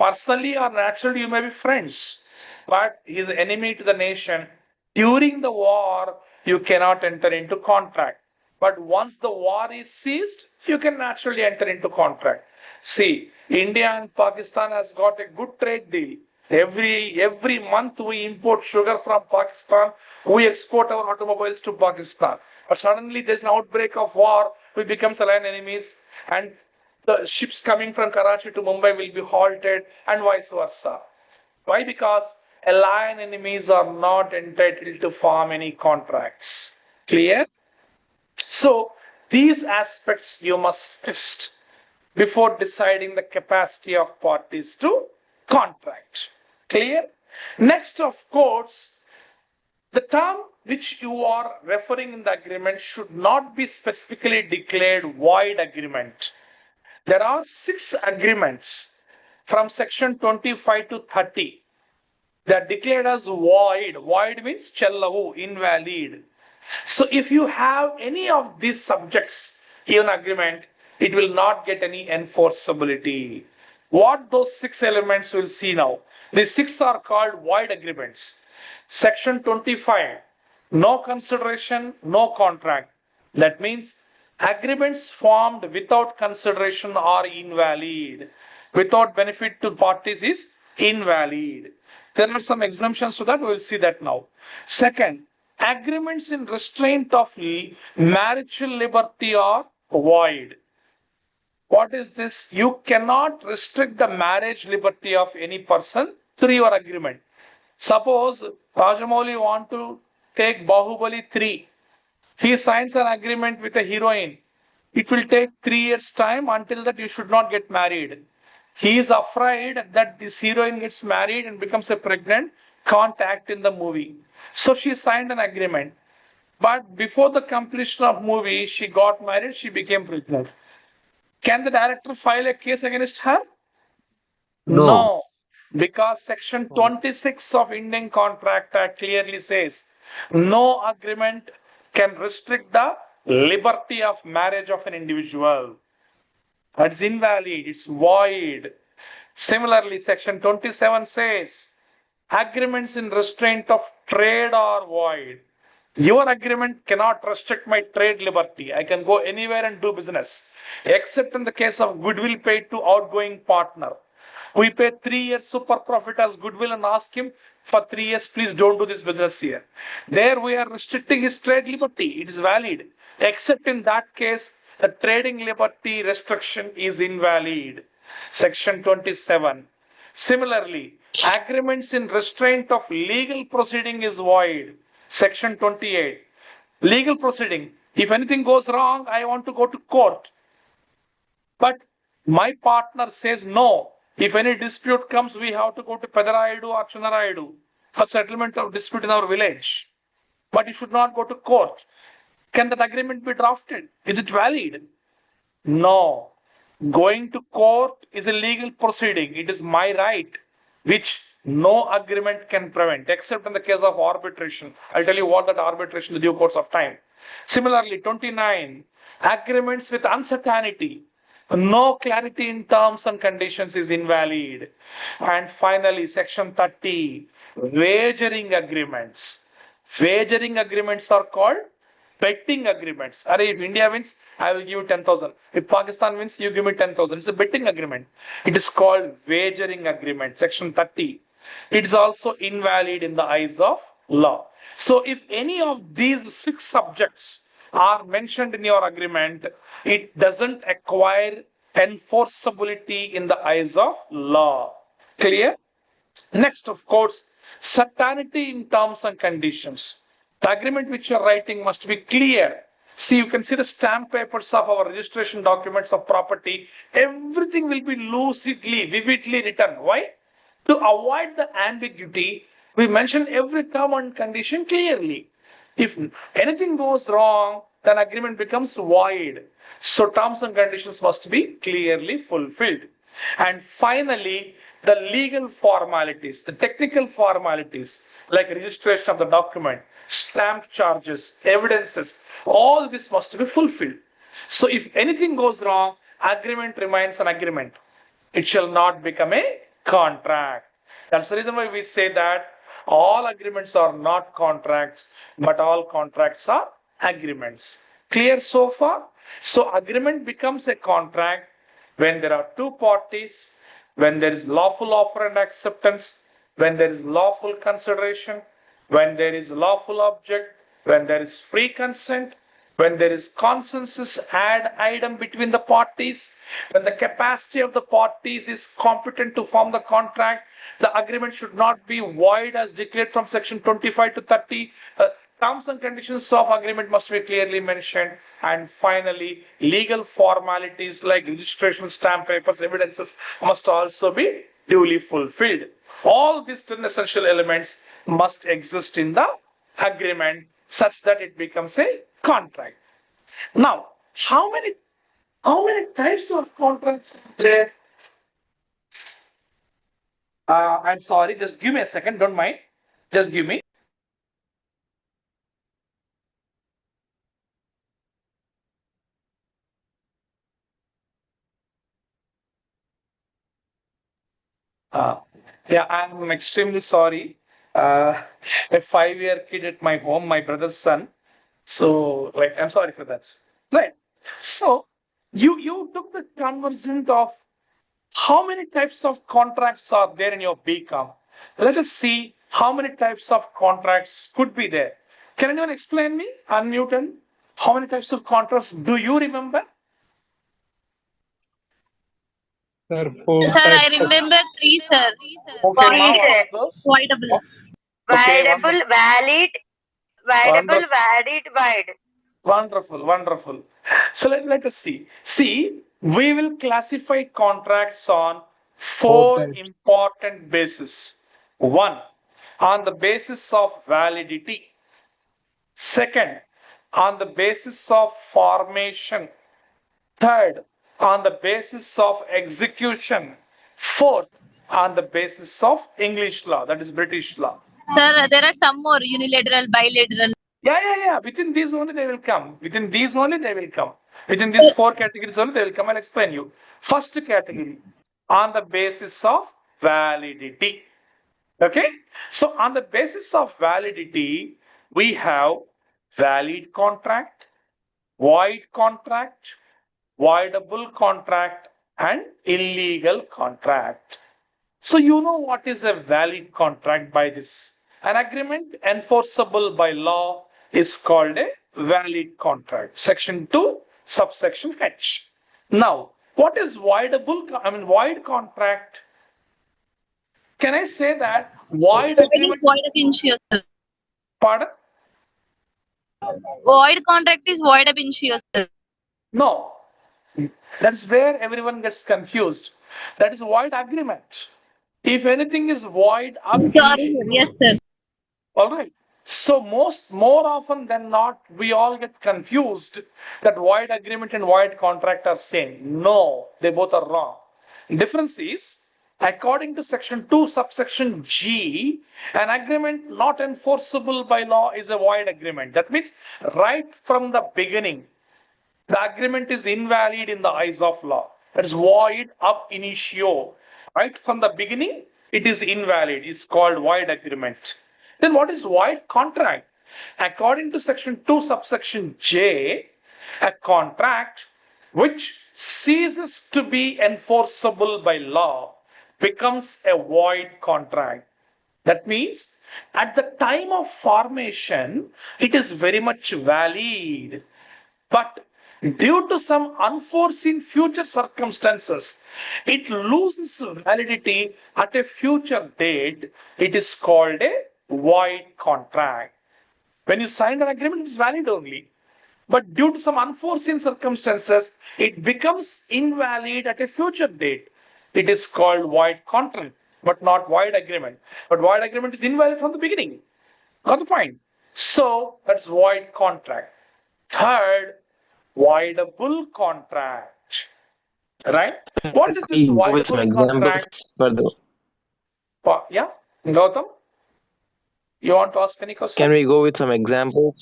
Personally or naturally, you may be friends, but he is enemy to the nation. During the war, you cannot enter into contract. But once the war is ceased, you can naturally enter into contract. See, India and Pakistan has got a good trade deal. Every month we import sugar from Pakistan, we export our automobiles to Pakistan. But suddenly there's an outbreak of war, we become aligned enemies, and the ships coming from Karachi to Mumbai will be halted, and vice versa. Why? Because allied enemies are not entitled to form any contracts. Clear? So, these aspects you must test before deciding the capacity of parties to contract. Clear? Next, of course, the term which you are referring in the agreement should not be specifically declared void agreement. There are 6 agreements from section 25 to 30. They are declared as void. Void means chellavu, invalid. So if you have any of these subjects in agreement, it will not get any enforceability. What those 6 elements we'll see now. These 6 are called void agreements. Section 25, no consideration, no contract. That means agreements formed without consideration are invalid. Without benefit to parties is invalid. There are some exemptions to that. We will see that now. Second, agreements in restraint of marital liberty are void. What is this? You cannot restrict the marriage liberty of any person through your agreement. Suppose Rajamouli want to take Bahubali 3. He signs an agreement with a heroine. It will take 3 years time. Until that you should not get married. He is afraid that this heroine gets married and becomes a pregnant, can't act in the movie. So she signed an agreement. But before the completion of movie, she got married, she became pregnant. Can the director file a case against her? No. Because section 26 of Indian Contract Act clearly says no agreement can restrict the liberty of marriage of an individual. That's invalid, it's void. Similarly, section 27 says agreements in restraint of trade are void. Your agreement cannot restrict my trade liberty. I can go anywhere and do business, except in the case of goodwill paid to outgoing partner. We pay 3 years super profit as goodwill and ask him for 3 years, please don't do this business here. There we are restricting his trade liberty. It is valid, except in that case, the trading liberty restriction is invalid. Section 27. Similarly, agreements in restraint of legal proceeding is void. Section 28. Legal proceeding. If anything goes wrong, I want to go to court. But my partner says no. If any dispute comes, we have to go to Pedarayadu or Chunarayadu for settlement of dispute in our village. But you should not go to court. Can that agreement be drafted? Is it valid? No. Going to court is a legal proceeding. It is my right, which no agreement can prevent, except in the case of arbitration. I'll tell you what that arbitration in due course of time. Similarly, 29, agreements with uncertainty. No clarity in terms and conditions is invalid. And finally, section 30, wagering agreements. Wagering agreements are called betting agreements. If India wins, I will give you 10,000. If Pakistan wins, you give me 10,000. It's a betting agreement. It is called wagering agreement, section 30. It is also invalid in the eyes of law. So if any of these 6 subjects are mentioned in your agreement, it doesn't acquire enforceability in the eyes of law. Clear? Next, of course, certainty in terms and conditions. The agreement which you are writing must be clear. See, you can see the stamp papers of our registration documents of property. Everything will be lucidly, vividly written. Why? To avoid the ambiguity, we mention every term and condition clearly. If anything goes wrong, then agreement becomes void. So terms and conditions must be clearly fulfilled. And finally, the legal formalities, the technical formalities, like registration of the document, stamp charges, evidences, all this must be fulfilled. So if anything goes wrong, agreement remains an agreement. It shall not become a contract. That's the reason why we say that all agreements are not contracts, but all contracts are agreements. Clear so far? So agreement becomes a contract when there are 2 parties, when there is lawful offer and acceptance, when there is lawful consideration, when there is lawful object, when there is free consent, when there is consensus ad idem between the parties, when the capacity of the parties is competent to form the contract, the agreement should not be void as declared from section 25 to 30. Terms and conditions of agreement must be clearly mentioned. And finally, legal formalities like registration, stamp papers, evidences must also be duly fulfilled. All these 10 essential elements must exist in the agreement such that it becomes a contract. Now, how many types of contracts are there? I'm sorry, just give me a second, don't mind. Just give me. Yeah, I'm extremely sorry. A 5-year kid at my home, my brother's son. So, I'm sorry for that. Right. So, you took the conversant of how many types of contracts are there in your BCom. Let us see how many types of contracts could be there. Can anyone explain me, unmuted? How many types of contracts do you remember? Sir, 4 Sir, I types of remember 3, sir. Okay, Ma, Three, what sir. are those? Voidable. Okay, Viable, valid, viable, wonderful. valid, wide. Wonderful, wonderful. So let us see. See, we will classify contracts on 4 4 types. important bases. 1, on the basis of validity. Second, on the basis of formation. Third, on the basis of execution. Fourth, on the basis of English law, that is British law. Sir, there are some more unilateral, bilateral. Yeah. Within these only they will come. Within these only they will come. Within these 4 categories only they will come. I'll explain you. First category, on the basis of validity. Okay. So on the basis of validity, we have valid contract, void contract, voidable contract, and illegal contract. So you know what is a valid contract by this. An agreement enforceable by law is called a valid contract. Section 2, subsection H. Now, what is void contract? Can I say that void agreement? Void ab initio. Pardon? Void contract is void ab initio. No. That's where everyone gets confused. That is void agreement. If anything is void ab Sorry, initio, yes, sir. all right. So more often than not, we all get confused that void agreement and void contract are same. No, they both are wrong. Difference is, according to section 2, subsection G, an agreement not enforceable by law is a void agreement. That means right from the beginning, the agreement is invalid in the eyes of law. That is void ab initio. Right from the beginning, it is invalid. It's called void agreement. Then what is void contract? According to section 2, subsection J, a contract which ceases to be enforceable by law becomes a void contract. That means at the time of formation, it is very much valid. But due to some unforeseen future circumstances, it loses validity at a future date. It is called a void contract. When you sign an agreement, it's valid only. But due to some unforeseen circumstances, it becomes invalid at a future date. It is called void contract, but not void agreement. But void agreement is invalid from the beginning. Got the point? So that's void contract. Third, voidable contract. Right? What is this With some voidable examples contract? for the. Yeah, Gautam, you want to ask any question? Can we go with some examples?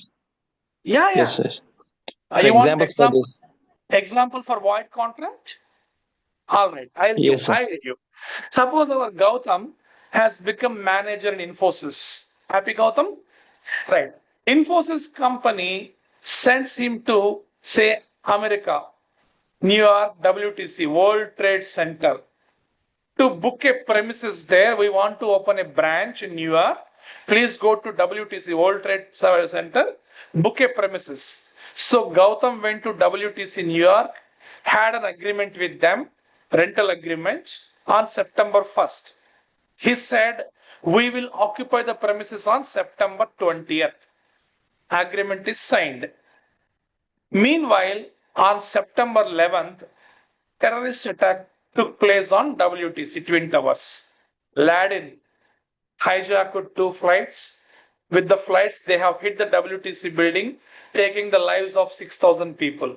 Yeah. Yes, yes. You want Examples for this? example for void contract? All right, I'll Yes, sir. give. Suppose our Gautam has become manager in Infosys. Happy Gautam? Right. Infosys company sends him to, say, America, New York, WTC, World Trade Center, to book a premises there. We want to open a branch in New York. Please go to WTC, World Trade Center, book a premises. So Gautam went to WTC New York, had an agreement with them, rental agreement, on September 1st. He said, we will occupy the premises on September 20th. Agreement is signed. Meanwhile, on September 11th, terrorist attack took place on WTC Twin Towers. Laden hijacked 2 flights. With the flights, they have hit the WTC building, taking the lives of 6,000 people.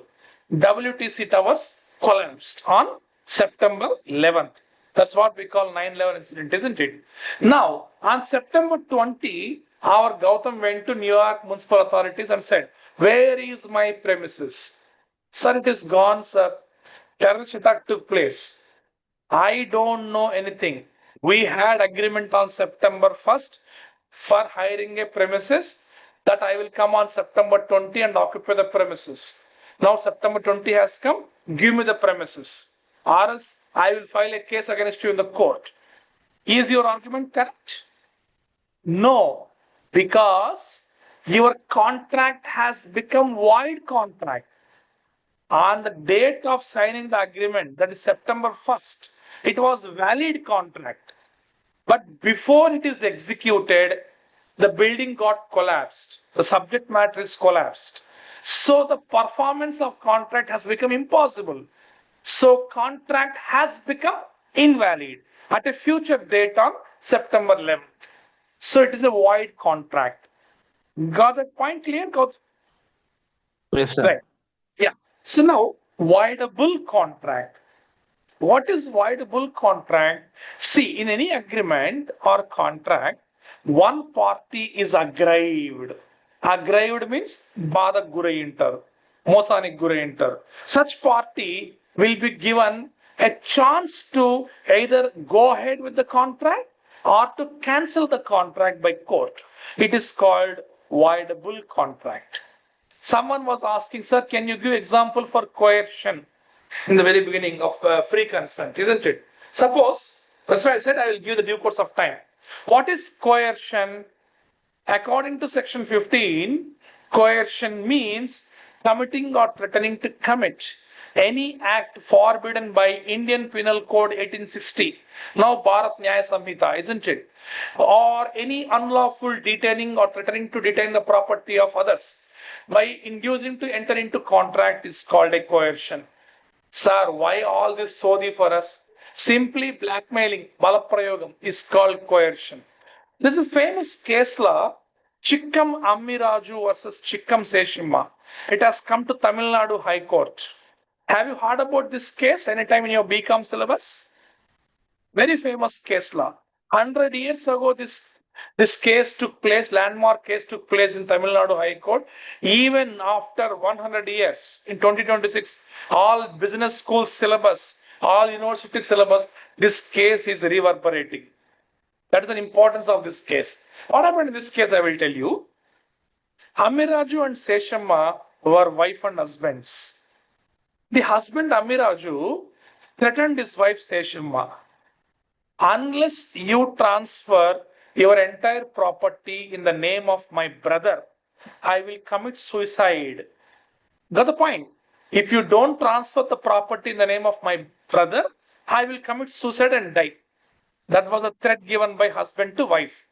WTC Towers collapsed on September 11th. That's what we call 9/11 incident, isn't it? Now, on September 20, our Gautam went to New York municipal authorities and said, where is my premises? Sir, it is gone, sir. Terrorist attack took place. I don't know anything. We had agreement on September 1st for hiring a premises that I will come on September 20 and occupy the premises. Now September 20 has come, give me the premises, or else I will file a case against you in the court. Is your argument correct? No, because your contract has become void contract. On the date of signing the agreement, that is September 1st, it was valid contract. But before it is executed, the building got collapsed. The subject matter is collapsed. So the performance of contract has become impossible. So contract has become invalid at a future date on September 11th. So it is a void contract. Got that point clear? Yes, sir. Right. Yeah. So now, voidable contract. What is voidable contract? See, in any agreement or contract, one party is aggrieved. Aggrieved means badak gurayintar, mosanik gurayintar. Such party will be given a chance to either go ahead with the contract or to cancel the contract by court. It is called voidable contract. Someone was asking, sir, can you give example for coercion in the very beginning of free consent, isn't it? Suppose, that's why I said I will give the due course of time. What is coercion? According to section 15, coercion means committing or threatening to commit any act forbidden by Indian Penal Code 1860, now Bharat Nyaya Samhita, isn't it? Or any unlawful detaining or threatening to detain the property of others by inducing to enter into contract is called a coercion. Sir, why all this sodhi for us? Simply blackmailing, balaprayogam, is called coercion. There's a famous case law, Chikkam Ammiraju versus Chikkam Seshimma. It has come to Tamil Nadu High Court. Have you heard about this case anytime in your BCom syllabus? Very famous case law. 100 years ago, this case took place, landmark case took place in Tamil Nadu High Court. Even after 100 years, in 2026, all business school syllabus, all university syllabus, this case is reverberating. That is the importance of this case. What happened in this case, I will tell you. Ammiraju and Seshamma were wife and husbands. The husband, Ammiraju, threatened his wife, Seshamma. Unless you transfer your entire property in the name of my brother, I will commit suicide. Got the point? If you don't transfer the property in the name of my brother, I will commit suicide and die. That was a threat given by husband to wife.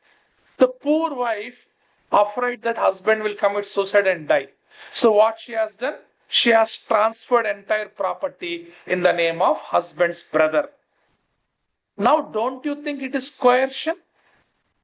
The poor wife, afraid that husband will commit suicide and die. So what she has done? She has transferred entire property in the name of husband's brother. Now, don't you think it is coercion?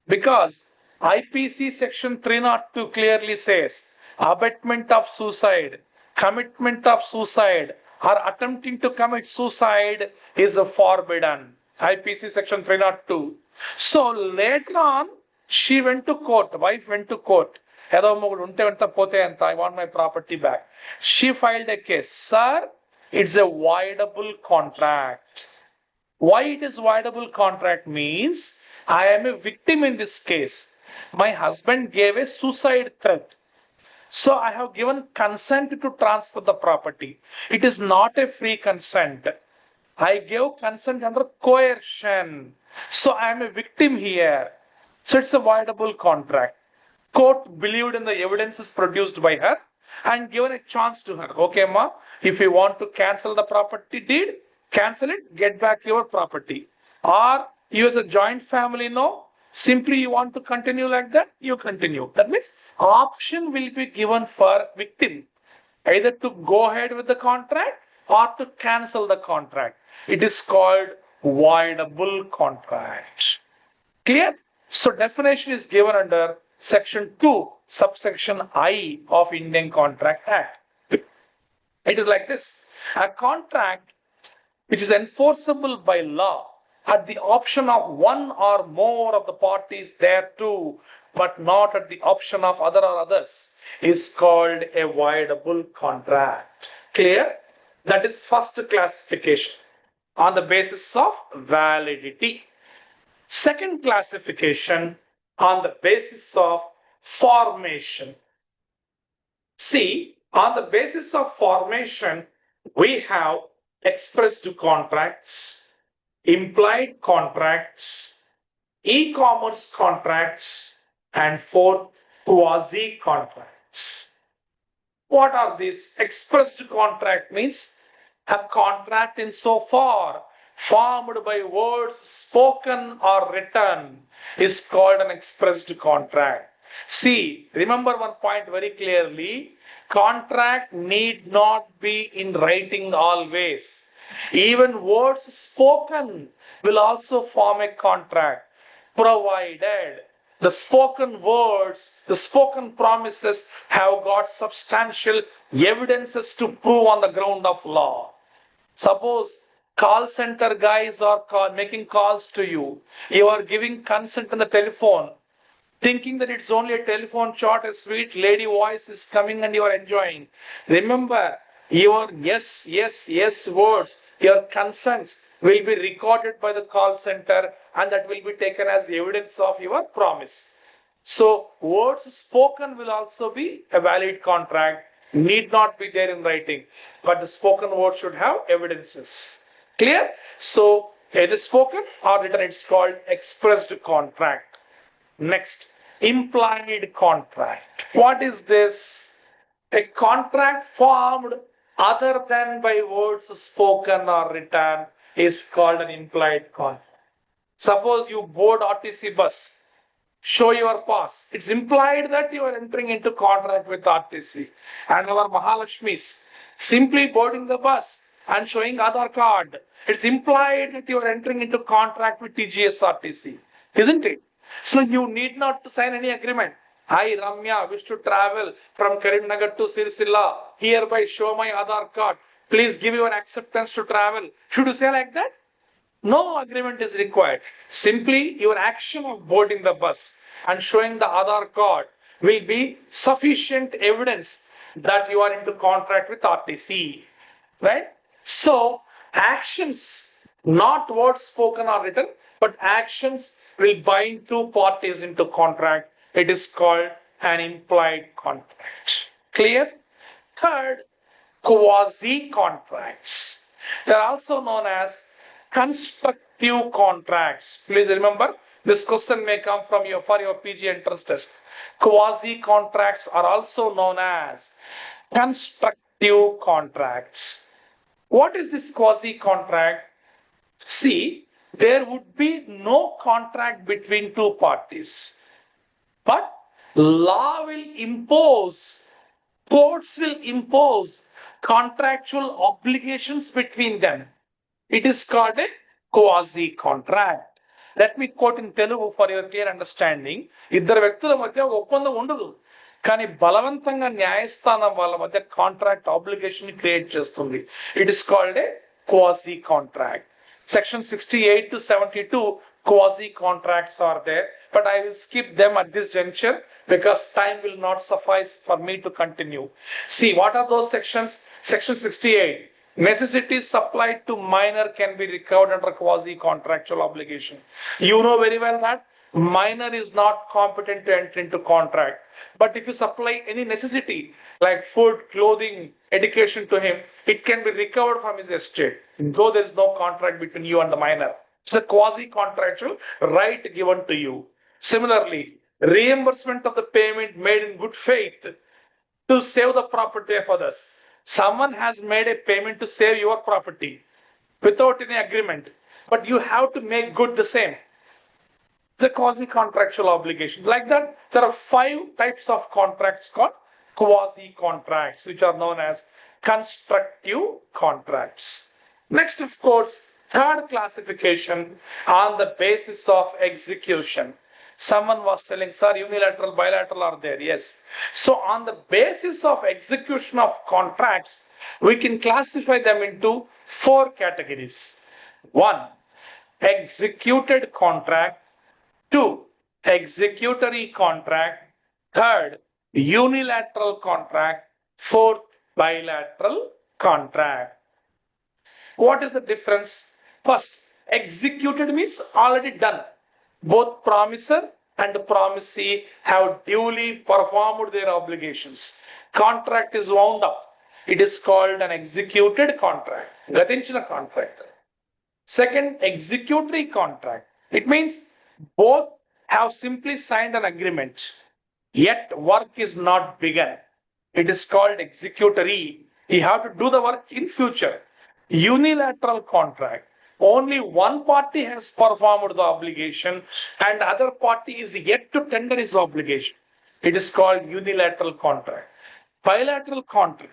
Because IPC section 302 clearly says abetment of suicide, commitment of suicide, or attempting to commit suicide is forbidden. IPC section 302. So later on, she went to court, wife went to court. I want my property back. She filed a case. Sir, it's a voidable contract. Why it is voidable contract means I am a victim in this case. My husband gave a suicide threat. So I have given consent to transfer the property. It is not a free consent. I gave consent under coercion. So I am a victim here. So it's a voidable contract. Court believed in the evidences produced by her and given a chance to her. Okay, ma, if you want to cancel the property deed, cancel it, get back your property. Or you as a joint family, no, simply you want to continue like that, you continue. That means option will be given for victim, either to go ahead with the contract or to cancel the contract. It is called voidable contract. Clear? So definition is given under section 2, subsection I of Indian Contract Act. It is like this. A contract which is enforceable by law at the option of one or more of the parties thereto, but not at the option of other or others, is called a voidable contract. Clear? That is first classification on the basis of validity. Second classification on the basis of formation. See, on the basis of formation, we have expressed contracts, implied contracts, e-commerce contracts, and fourth, quasi contracts. What are these? Expressed contract means a contract in so far formed by words spoken or written is called an expressed contract. See, remember one point very clearly. Contract need not be in writing always. Even words spoken will also form a contract, provided the spoken words, the spoken promises have got substantial evidences to prove on the ground of law. Suppose call center guys are making calls to you. You are giving consent on the telephone, thinking that it's only a telephone chat, a sweet lady voice is coming and you are enjoying. Remember, your yes, yes, yes words, your consents will be recorded by the call center and that will be taken as evidence of your promise. So words spoken will also be a valid contract, need not be there in writing, but the spoken word should have evidences. Clear? So either spoken or written, it's called expressed contract. Next, implied contract. What is this? A contract formed other than by words spoken or written is called an implied contract. Suppose you board RTC bus, show your pass. It's implied that you are entering into contract with RTC. And our Mahalakshmis, simply boarding the bus and showing Aadhaar card, it's implied that you are entering into contract with TGSRTC, isn't it? So you need not to sign any agreement. I, Ramya, wish to travel from Karimnagar to Sirsilla. Hereby show my Aadhaar card. Please give your acceptance to travel. Should you say like that? No agreement is required. Simply your action of boarding the bus and showing the Aadhaar card will be sufficient evidence that you are into contract with RTC. Right? So actions, not words spoken or written, but actions will bind two parties into contract. It is called an implied contract. Clear? Third, quasi contracts. They are also known as constructive contracts. Please remember, this question may come from your for your PG entrance test. Quasi contracts are also known as constructive contracts. What is this quasi contract? See, there would be no contract between two parties, but law will impose, courts will impose contractual obligations between them. It is called a quasi contract. Let me quote in Telugu for your clear understanding. ఇద్దరు వ్యక్తుల మధ్య ఒక ఒప్పందం ఉండదు, కానీ బలవంతంగా న్యాయస్థానం వాళ్ళ మధ్య కాంట్రాక్ట్ ఆబ్లిగేషన్ క్రియేట్ చేస్తుంది. It is called a quasi contract. Section 68 to 72 quasi contracts are there, but I will skip them at this juncture because time will not suffice for me to continue. See, what are those sections? Section 68. Necessities supplied to minor can be recovered under quasi contractual obligation. You know very well that minor is not competent to enter into contract. But if you supply any necessity like food, clothing, education to him, it can be recovered from his estate, though there is no contract between you and the minor. It's a quasi contractual right given to you. Similarly, reimbursement of the payment made in good faith to save the property of others. Someone has made a payment to save your property without any agreement, but you have to make good the same. The quasi-contractual obligations. Like that, there are 5 types of contracts called quasi-contracts, which are known as constructive contracts. Next, of course, third classification on the basis of execution. Someone was telling, sir, unilateral, bilateral are there. Yes. So on the basis of execution of contracts, we can classify them into 4 categories. 1, executed contract. 2, executory contract. 3rd, unilateral contract. 4th, bilateral contract. What is the difference? First, executed means already done. Both promisor and promisee have duly performed their obligations. Contract is wound up. It is called an executed contract. Gatinchina contract. Second, executory contract. It means both have simply signed an agreement, yet work is not begun. It is called executory. You have to do the work in future. Unilateral contract. Only one party has performed the obligation and other party is yet to tender his obligation. It is called unilateral contract. Bilateral contract.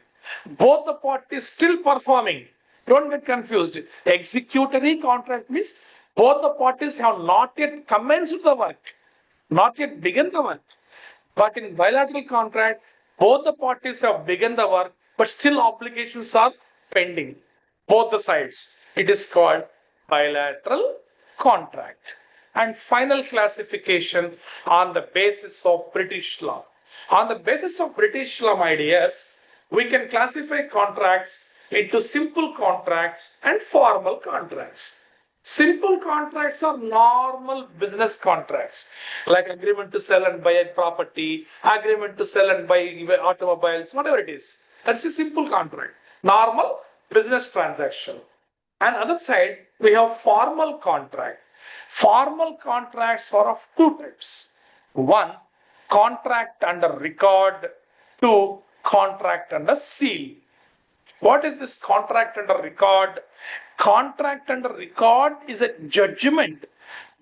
Both the parties still performing. Don't get confused. Executory contract means both the parties have not yet commenced the work, not yet begun the work. But in bilateral contract, both the parties have begun the work, but still obligations are pending. Both the sides. It is called bilateral contract. And final classification on the basis of British law. On the basis of British law, my dears, we can classify contracts into simple contracts and formal contracts. Simple contracts are normal business contracts, like agreement to sell and buy a property, agreement to sell and buy automobiles, whatever it is. That's a simple contract, normal business transaction. And other side, we have formal contract. Formal contracts are of 2 types. 1, contract under record. 2, contract under seal. What is this contract under record? Contract under record is a judgment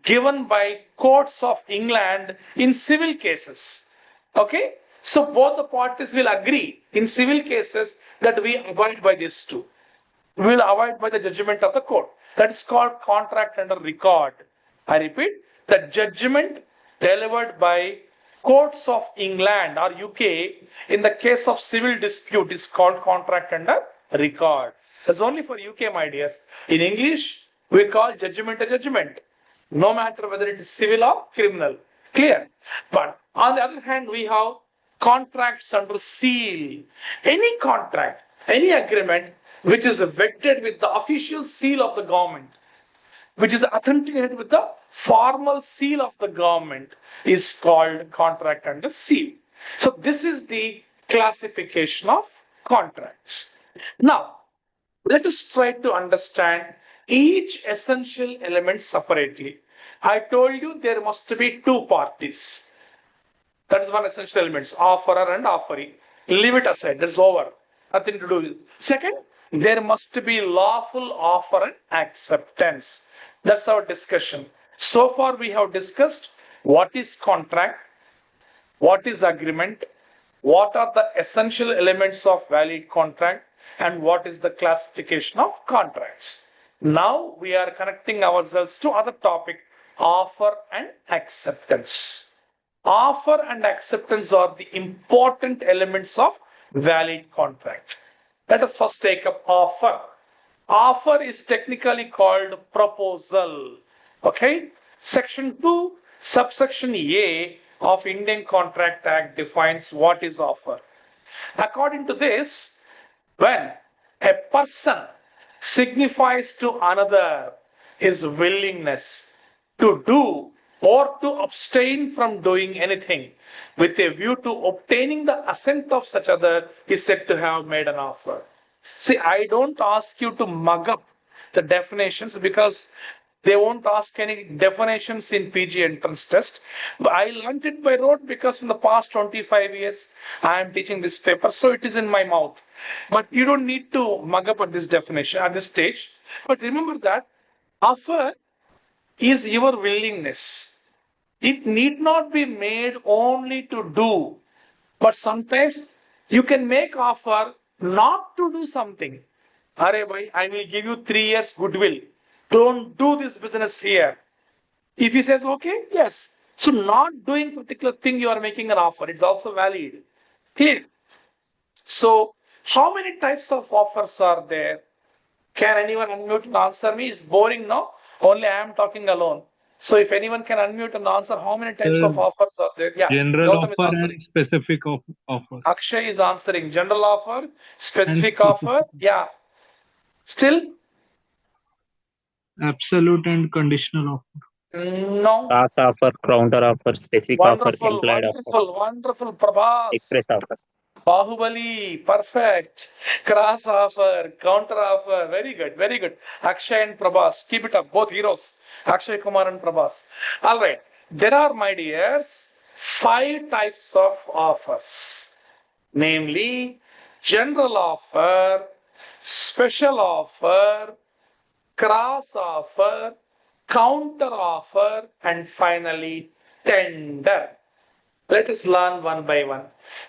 given by courts of England in civil cases. Okay? So both the parties will agree in civil cases that we abide by these two. We will abide by the judgment of the court. That is called contract under record. I repeat, the judgment delivered by courts of England or UK in the case of civil dispute is called contract under record. That's only for UK, my dears. In English, we call judgment a judgment, no matter whether it is civil or criminal. Clear? But on the other hand, we have contracts under seal. Any contract, any agreement which is vetted with the official seal of the government, which is authenticated with the formal seal of the government, is called contract under seal. So this is the classification of contracts. Now, let us try to understand each essential element separately. I told you there must be two parties. That is one essential element, offerer and offeree. Leave it aside, that's over. Nothing to do with it. Second, there must be lawful offer and acceptance. That's our discussion. So far we have discussed what is contract, what is agreement, what are the essential elements of valid contract, and what is the classification of contracts. Now we are connecting ourselves to other topic, offer and acceptance. Offer and acceptance are the important elements of valid contract. Let us first take up offer. Offer is technically called proposal. Okay? Section 2, subsection A of Indian Contract Act defines what is offer. According to this, when a person signifies to another his willingness to do or to abstain from doing anything with a view to obtaining the assent of such other, is said to have made an offer. See, I don't ask you to mug up the definitions because they won't ask any definitions in PG entrance test. But I learned it by rote because in the past 25 years, I am teaching this paper, so it is in my mouth. But you don't need to mug up at this definition, at this stage. But remember that offer is your willingness. It need not be made only to do, but sometimes you can make offer not to do something. Arey bhai, I will give you 3 years goodwill. Don't do this business here. If he says okay, yes. So not doing particular thing, you are making an offer. It's also valid. Clear? So how many types of offers are there? Can anyone unmute and answer me? It's boring, no? Only I am talking alone. So if anyone can unmute and answer, how many types of offers are there? Yeah. General Gautam is offer answering. and specific offer. Akshay is answering. General offer, specific offer. Yeah. Still? Absolute and conditional offer. No. Class offer, counter offer, specific offer, Wonderful, implied offer, wonderful, wonderful. Prabhas. express offer. Bahubali, perfect. Cross offer, counter offer. Very good, very good. Akshay and Prabhas, keep it up. Both heroes, Akshay Kumar and Prabhas. All right. There are, my dears, 5 types of offers. Namely, general offer, special offer, cross offer, counter offer, and finally, tender. Let us learn one by one.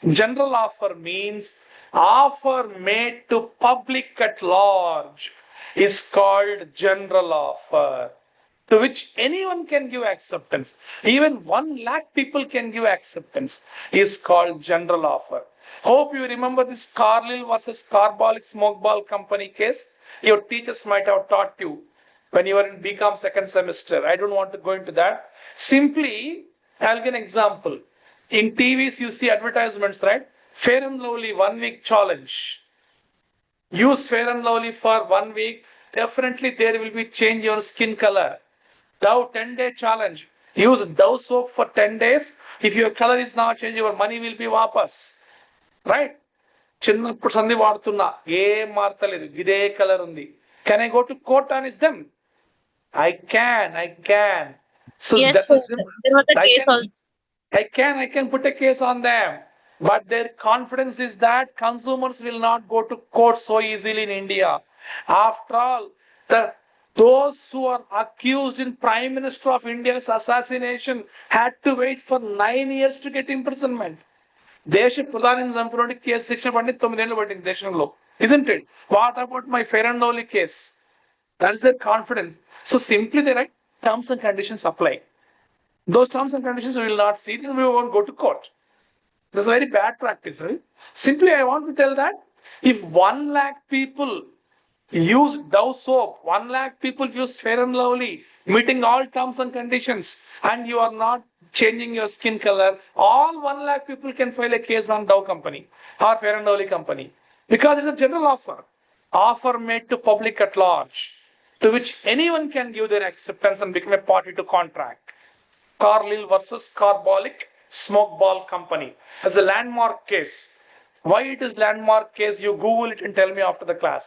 General offer means offer made to public at large is called general offer, to which anyone can give acceptance. Even 1 lakh people can give acceptance, is called general offer. Hope you remember this Carlyle versus Carbolic Smoke Ball Company case. Your teachers might have taught you when you were in BCom second semester. I don't want to go into that. Simply, I'll give an example. In TVs, you see advertisements, right? Fair and Lovely 1 week challenge. Use Fair and Lovely for 1 week. Definitely there will be change your skin color. Dove 10-day challenge. Use Dove soap for 10 days. If your color is not changed, your money will be wapas. Right? చిన్నప్పుడు సంధి వాడుతున్నా ఏం మార్తలేదు ఇదే colour ఉంది. Can I go to court and is them? I can. So Yes, that's sir. a simple. There was a case also. I can put a case on them. But their confidence is that consumers will not go to court so easily in India. After all, those who are accused in Prime Minister of India's assassination had to wait for 9 years to get imprisonment. దేశ ప్రధాని చంపినోడి case శిక్ష పడి 9 ఏళ్ళు పట్టింది దేశంలో. Isn't it? What about my fair and lovely case? That's their confidence. So simply they write terms and conditions apply. Those terms and conditions we will not see, then we won't go to court. That's a very bad practice, right? Simply I want to tell that if 1 lakh people use Dove soap, 1 lakh people use Fair and Lovely, meeting all terms and conditions, and you are not changing your skin color, all 1 lakh people can file a case on Dove company or Fair and Lovely company because it's a general offer made to public at large, to which anyone can give their acceptance and become a party to contract. Carlyle versus Carbolic Smoke Ball Company as a landmark case. Why it is landmark case? You Google it and tell me after the class,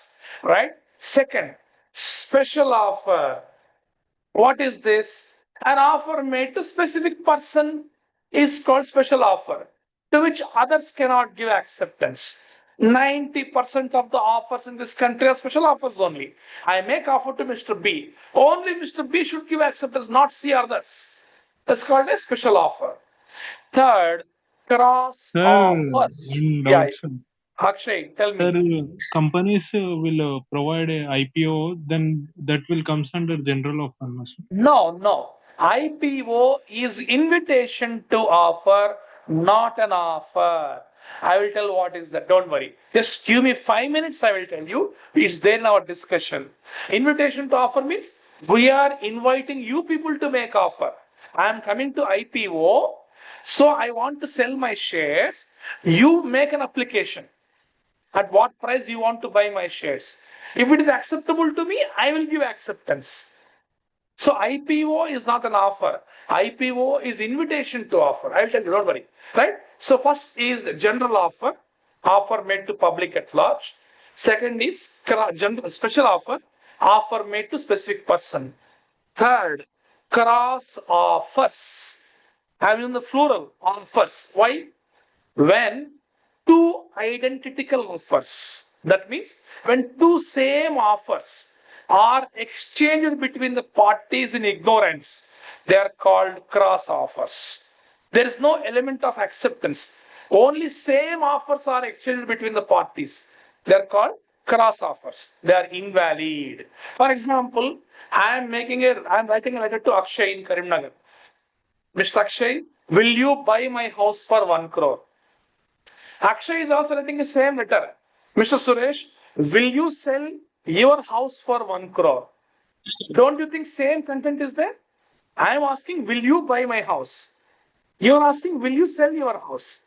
right? Second, special offer. What is this? An offer made to specific person is called special offer, to which others cannot give acceptance. 90% of the offers in this country are special offers only. I make offer to Mr. B. Only Mr. B should give acceptance, not see others. That's called a special offer. Third, cross offers. One Yeah, doubt, sir. Akshay, tell me. Sir, companies will provide a IPO, then that will comes under general offer, no, sir? No. IPO is invitation to offer, not an offer. I will tell what is that. Don't worry. Just give me 5 minutes. I will tell you. It's there in our discussion. Invitation to offer means we are inviting you people to make offer. I am coming to IPO. So I want to sell my shares. You make an application. At what price you want to buy my shares? If it is acceptable to me, I will give acceptance. So IPO is not an offer. IPO is invitation to offer. I will tell you, don't worry. Right? So first is general offer made to public at large. Second is general special offer made to specific person. Third, cross offers. I mean the plural offers. Why? When two identical offers. That means when two same offers are exchanged between the parties in ignorance, they are called cross offers. There is no element of acceptance. Only same offers are exchanged between the parties. They are called cross offers. They are invalid. For example, I am writing a letter to Akshay in Karimnagar. Mr. Akshay, will you buy my house for 1 crore? Akshay is also writing the same letter. Mr. Suresh, will you sell your house for 1 crore? Don't you think same content is there? I am asking, will you buy my house? You are asking, will you sell your house?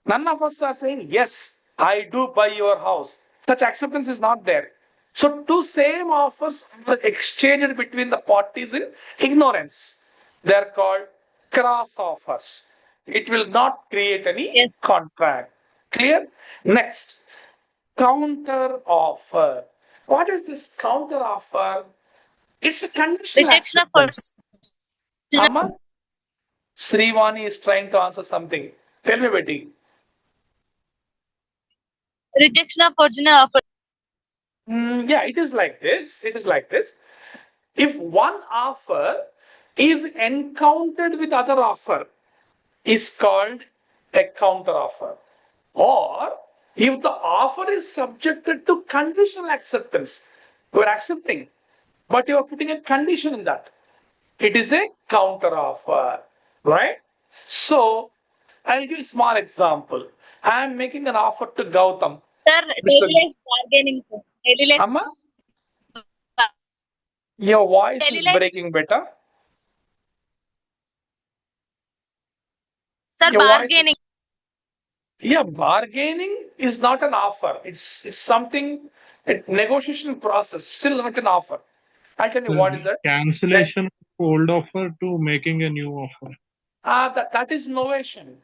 None of us are saying, yes, I do buy your house. Such acceptance is not there. So two same offers are exchanged between the parties in ignorance. They are called cross offers. It will not create any contract. Clear? Next, counter offer. What is this counter offer? It's a conditional Rejection of acceptance. Amma, Srivani is trying to answer something. Tell me, Betty. Rejection of original offer. Yeah, it is like this. If one offer is encountered with other offer, is called a counter offer. Or if the offer is subjected to conditional acceptance, you are accepting, but you are putting a condition in that, it is a counter offer, right? So I'll give a small example. I am making an offer to Gautam. Sir, daily life bargaining. Sir. Daily life. Amma, your voice Daily is life. breaking better. Sir, Your voice is- bargaining. Yeah, bargaining is not an offer. It's something, a negotiation process, still not an offer. I'll tell you what is that. Cancellation of old offer to making a new offer. That is novation.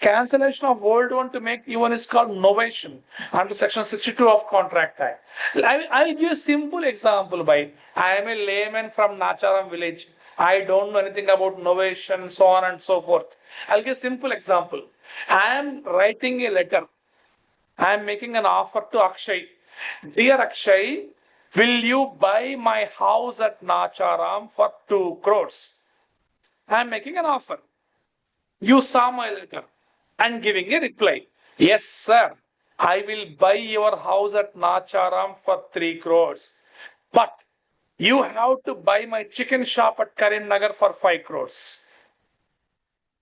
Cancellation of old one to make new one is called novation under section 62 of Contract Act. I will give a simple example. I am a layman from Nacharam village. I don't know anything about innovation, so on and so forth. I'll give a simple example. I am writing a letter. I am making an offer to Akshay. Dear Akshay, will you buy my house at Nacharam for 2 crores? I am making an offer. You saw my letter and giving a reply. Yes, sir. I will buy your house at Nacharam for 3 crores. But you have to buy my chicken shop at Karimnagar for 5 crores.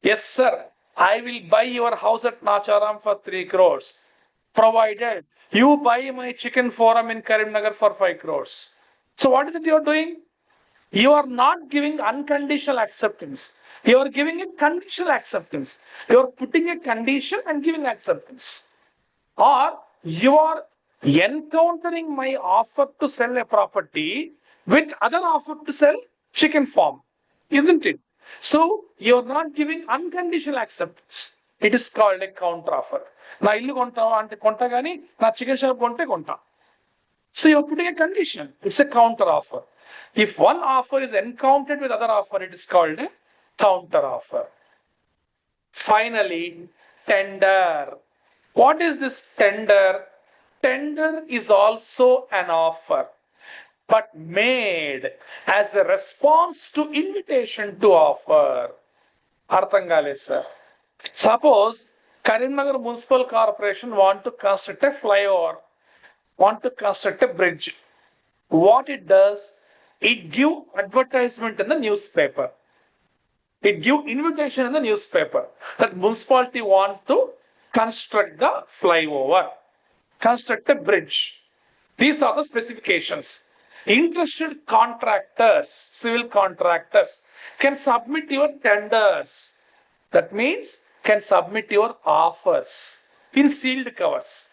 Yes, sir. I will buy your house at Nacharam for 3 crores. Provided you buy my chicken forum in Karimnagar for 5 crores. So what is it you're doing? You are not giving unconditional acceptance. You are giving a conditional acceptance. You are putting a condition and giving acceptance. Or you are encountering my offer to sell a property with other offer to sell chicken farm, isn't it? So you are not giving unconditional acceptance. It is called a counter offer. Na illu konta ante konta gani na chicken shop konte konta. So you are putting a condition. It's a counter offer. If one offer is encountered with other offer, it is called a counter offer. Finally, tender. What is this tender? Tender is also an offer, but made as a response to invitation to offer. Arthangale, sir. Suppose Karimnagar Municipal Corporation want to construct a flyover, want to construct a bridge. What it does, it give advertisement in the newspaper. It give invitation in the newspaper that municipality want to construct the flyover, construct a bridge. These are the specifications. Interested contractors, civil contractors can submit your tenders. That means can submit your offers in sealed covers.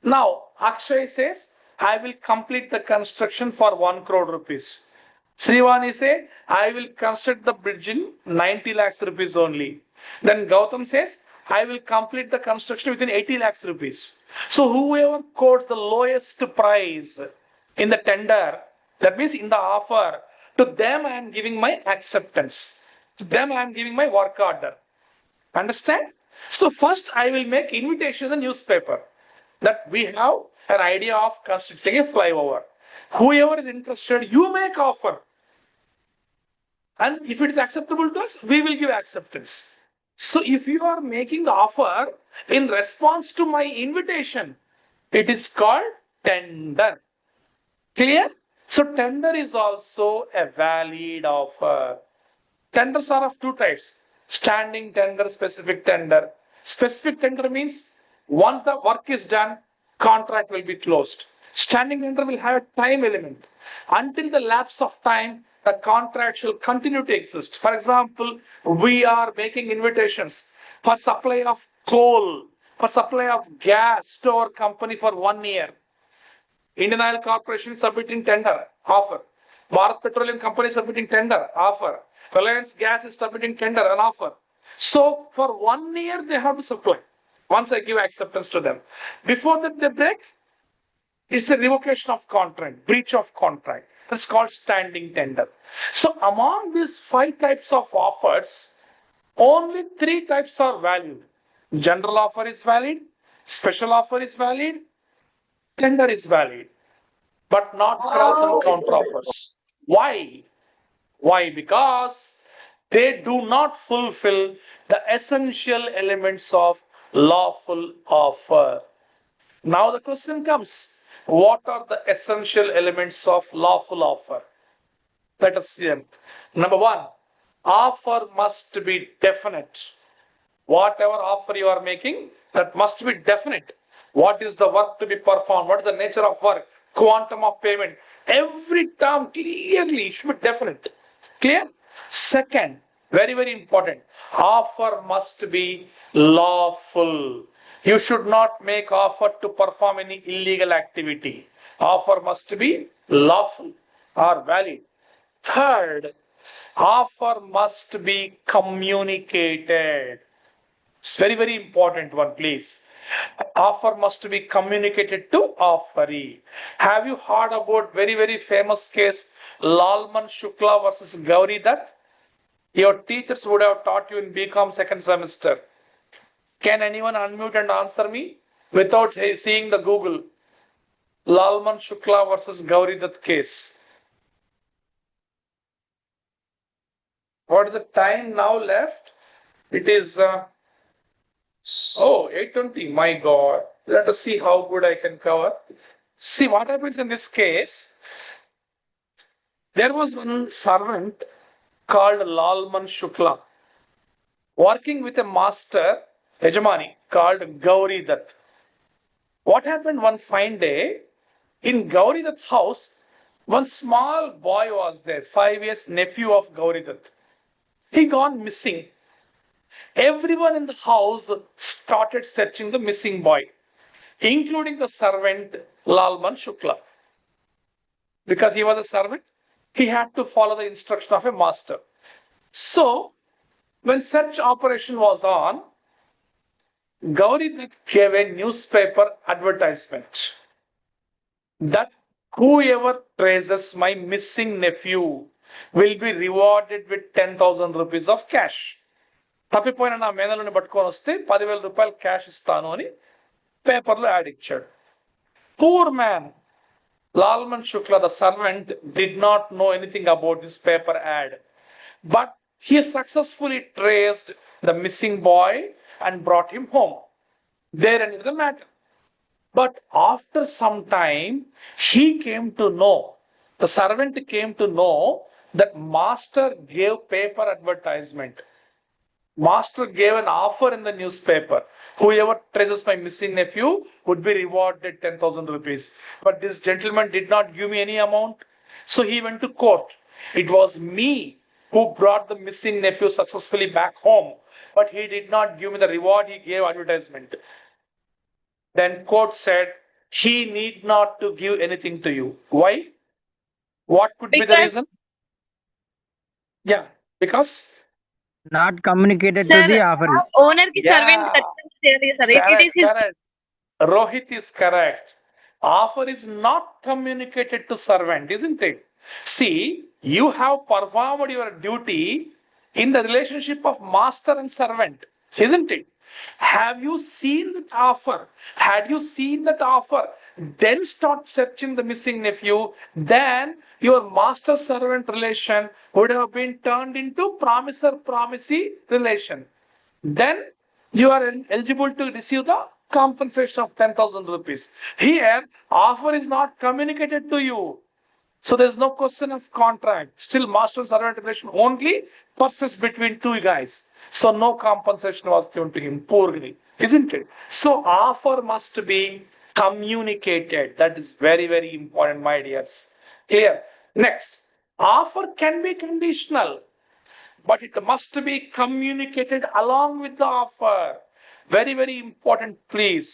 Now, Akshay says, I will complete the construction for 1 crore rupees. Srivani say, I will construct the bridge in 90 lakhs rupees only. Then Gautam says, I will complete the construction within 80 lakhs rupees. So whoever quotes the lowest price in the tender, that means in the offer, to them I am giving my acceptance. To them I am giving my work order. Understand? So first I will make invitation in the newspaper that we have an idea of constructing a flyover. Whoever is interested, you make offer. And if it is acceptable to us, we will give acceptance. So if you are making the offer in response to my invitation, it is called tender. Clear? So tender is also a valid offer. Tenders are of 2 types. Standing tender, specific tender. Specific tender means once the work is done, contract will be closed. Standing tender will have a time element. Until the lapse of time, the contract shall continue to exist. For example, we are making invitations for supply of coal, for supply of gas to our company for 1 year. Indian Oil Corporation submitting tender, offer. Bharat Petroleum Company submitting tender, offer. Reliance Gas is submitting tender, an offer. So for 1 year, they have to supply. Once I give acceptance to them. Before that they break, it's a revocation of contract, breach of contract. That's called standing tender. So among these 5 types of offers, only 3 types are valid. General offer is valid, special offer is valid, tender is valid, but not cross and counter offers. Why? Why? Because they do not fulfill the essential elements of lawful offer. Now the question comes, what are the essential elements of lawful offer? Let us see them. Number 1, offer must be definite. Whatever offer you are making, that must be definite. What is the work to be performed? What is the nature of work? Quantum of payment. Every term clearly should be definite. Clear? Second, very, very important, offer must be lawful. You should not make offer to perform any illegal activity. Offer must be lawful or valid. Third, offer must be communicated. It's very, very important one, please. Offer must be communicated to offeree. Have you heard about very, very famous case Lalman Shukla versus Gauri Dutt? Your teachers would have taught you in BCom second semester. Can anyone unmute and answer me without seeing the Google? Lalman Shukla versus Gauri Dutt case. What is the time now left? It is 8:20. My God. Let us see how good I can cover. See what happens in this case. There was one servant called Lalman Shukla working with a master, Yajamani, called Gauri Dutt. What happened one fine day? In Gauri Dutt's house, one small boy was there, 5 years nephew of Gauri Dutt. He gone missing. Everyone in the house started searching the missing boy, including the servant Lalman Shukla. Because he was a servant, he had to follow the instruction of a master. So, when search operation was on, Gauri Dutt gave a newspaper advertisement that whoever traces my missing nephew will be rewarded with 10,000 rupees of cash. తప్పిపోయిన నా మేనలను పట్టుకొని వస్తే 10,000 రూపాయలు cash ఇస్తాను అని పేపర్లో add ఇచ్చాడు. Poor man Lalman Shukla, the servant, did not know anything about this paper ad, but he successfully traced the missing boy and brought him home. There ended the matter. But after some time, he came to know, the servant came to know that master gave paper advertisement. Master gave an offer in the newspaper. Whoever traces my missing nephew would be rewarded 10,000 rupees. But this gentleman did not give me any amount. So he went to court. It was me who brought the missing nephew successfully back home. But he did not give me the reward he gave advertisement. Then court said, he need not to give anything to you. Why? What could be the reason? Yeah, because Not communicated Sir, to the offer. owner ki servant Yeah. ఖచ్చితంగా చేయాలి sir. It is his. correct. Rohit is correct. Offer is not communicated to servant, isn't it? See, you have performed your duty in the relationship of master and servant, isn't it? Have you seen that offer? Had you seen that offer, then start searching the missing nephew, then your master servant relation would have been turned into promiser promisee relation. Then you are eligible to receive the compensation of 10,000 rupees. Here, offer is not communicated to you. So there's no question of contract. Still master servant relation only persists between two guys. So no compensation was given to him, poorly, isn't it? So offer must be communicated. That is very, very important, my dears. Clear? Next, offer can be conditional, but it must be communicated along with the offer. Very, very important, please.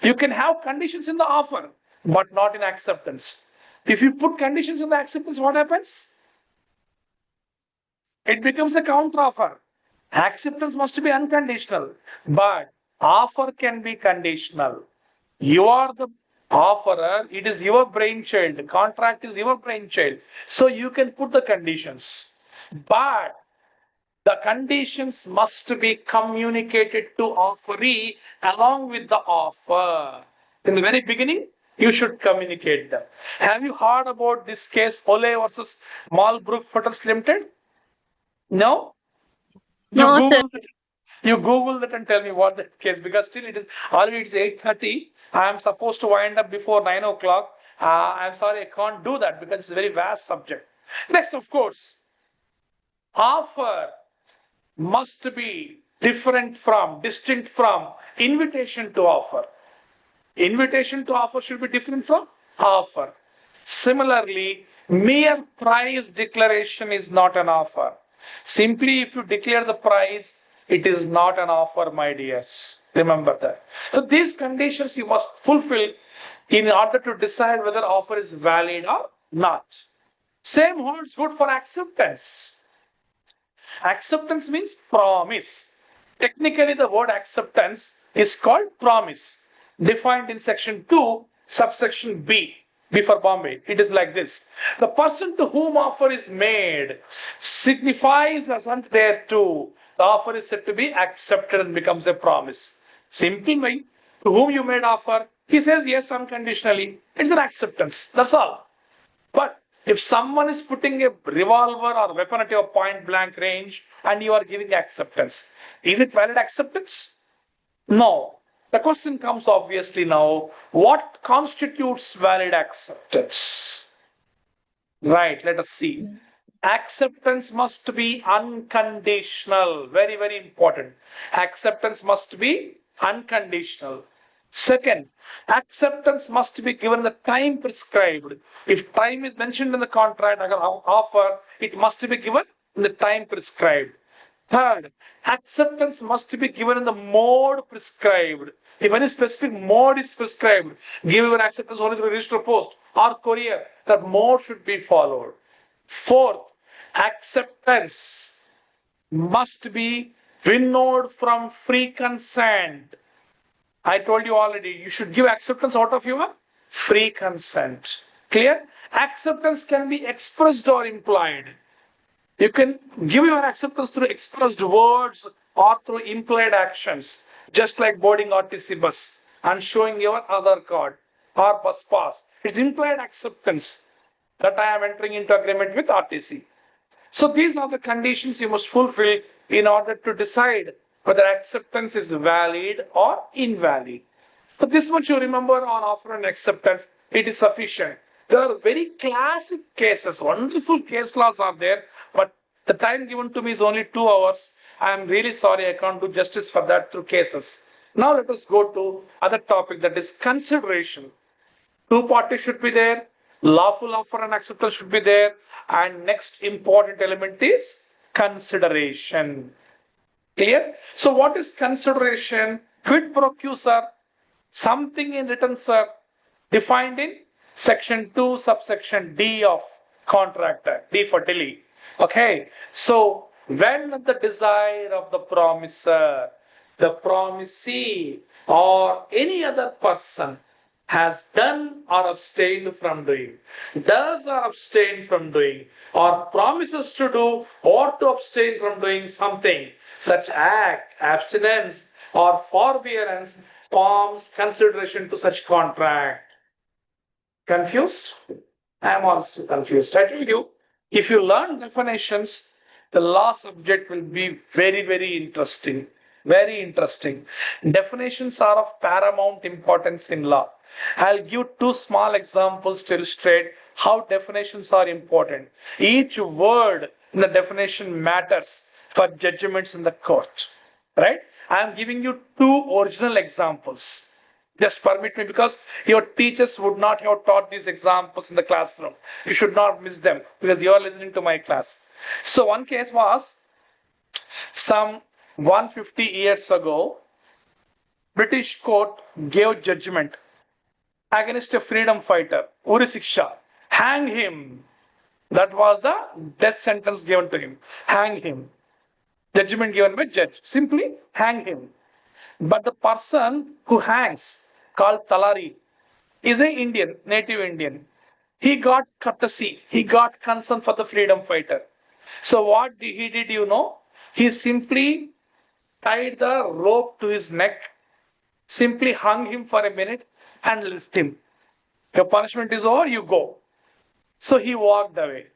You can have conditions in the offer, but not in acceptance. If you put conditions in the acceptance, what happens? It becomes a counter offer. Acceptance must be unconditional, but offer can be conditional. You are the offerer, it is your brainchild, contract is your brainchild. So you can put the conditions, but the conditions must be communicated to offeree along with the offer. In the very beginning, you should communicate them. Have you heard about this case, Ole versus Malbrook Photos Limited? No? No, sir. You Google that and tell me what that case, because still it is already it's 8:30. I am supposed to wind up before 9 o'clock. I'm sorry, I can't do that because it's a very vast subject. Next, of course, offer must be distinct from invitation to offer. Invitation to offer should be different from offer. Similarly, mere price declaration is not an offer. Simply, if you declare the price, it is not an offer, my dears. Remember that. So these conditions you must fulfill in order to decide whether offer is valid or not. Same holds good for acceptance. Acceptance means promise. Technically, the word acceptance is called promise, defined in section 2, subsection B. B for Bombay. It is like this. The person to whom offer is made signifies assent thereto. The offer is said to be accepted and becomes a promise. Simple way. To whom you made offer, he says yes unconditionally. It's an acceptance. That's all. But if someone is putting a revolver or weapon at your point blank range and you are giving acceptance, is it valid acceptance? No. The question comes obviously now, what constitutes valid acceptance? Right, let us see. Acceptance must be unconditional. Very, very important. Acceptance must be unconditional. Second, acceptance must be given the time prescribed. If time is mentioned in the contract offer, it must be given in the time prescribed. Third, acceptance must be given in the mode prescribed. If any specific mode is prescribed, give your acceptance only through register post or courier. That mode should be followed. Fourth, acceptance must be winnowed from free consent. I told you already, you should give acceptance out of your free consent. Clear? Acceptance can be expressed or implied. You can give your acceptance through expressed words or through implied actions, just like boarding RTC bus and showing your Aadhaar card or bus pass. It's implied acceptance that I am entering into agreement with RTC. So these are the conditions you must fulfill in order to decide whether acceptance is valid or invalid. So this much you remember on offer and acceptance, it is sufficient. There are very classic cases, wonderful case laws are there, but the time given to me is only 2 hours. I am really sorry I can't do justice for that through cases. Now let us go to other topic, that is consideration. Two parties should be there, lawful offer and acceptance should be there, and next important element is consideration. Clear? So what is consideration? Quid pro quo, sir. Something in return, sir, defined in section 2, subsection D of Contract Act, D for Delhi. Okay, so when the desire of the promiser, the promisee, or any other person has done or abstained from doing, does or abstain from doing, or promises to do or to abstain from doing something, such act, abstinence, or forbearance forms consideration to such contract. Confused? I am also confused. I told you, if you learn definitions, the law subject will be very, very interesting. Very interesting. Definitions are of paramount importance in law. I'll give 2 small examples to illustrate how definitions are important. Each word in the definition matters for judgments in the court. Right? I am giving you 2 original examples. Just permit me, because your teachers would not have taught these examples in the classroom. You should not miss them because you are listening to my class. So one case was some 150 years ago, British court gave judgment against a freedom fighter, Uri Siksha. Hang him. That was the death sentence given to him. Hang him. Judgment given by judge. Simply hang him. But the person who hangs, called Talari, is an Indian, native Indian. He got courtesy. He got concern for the freedom fighter. So what he did, you know? He simply tied the rope to his neck, simply hung him for a minute and left him. Your punishment is over, you go. So he walked away.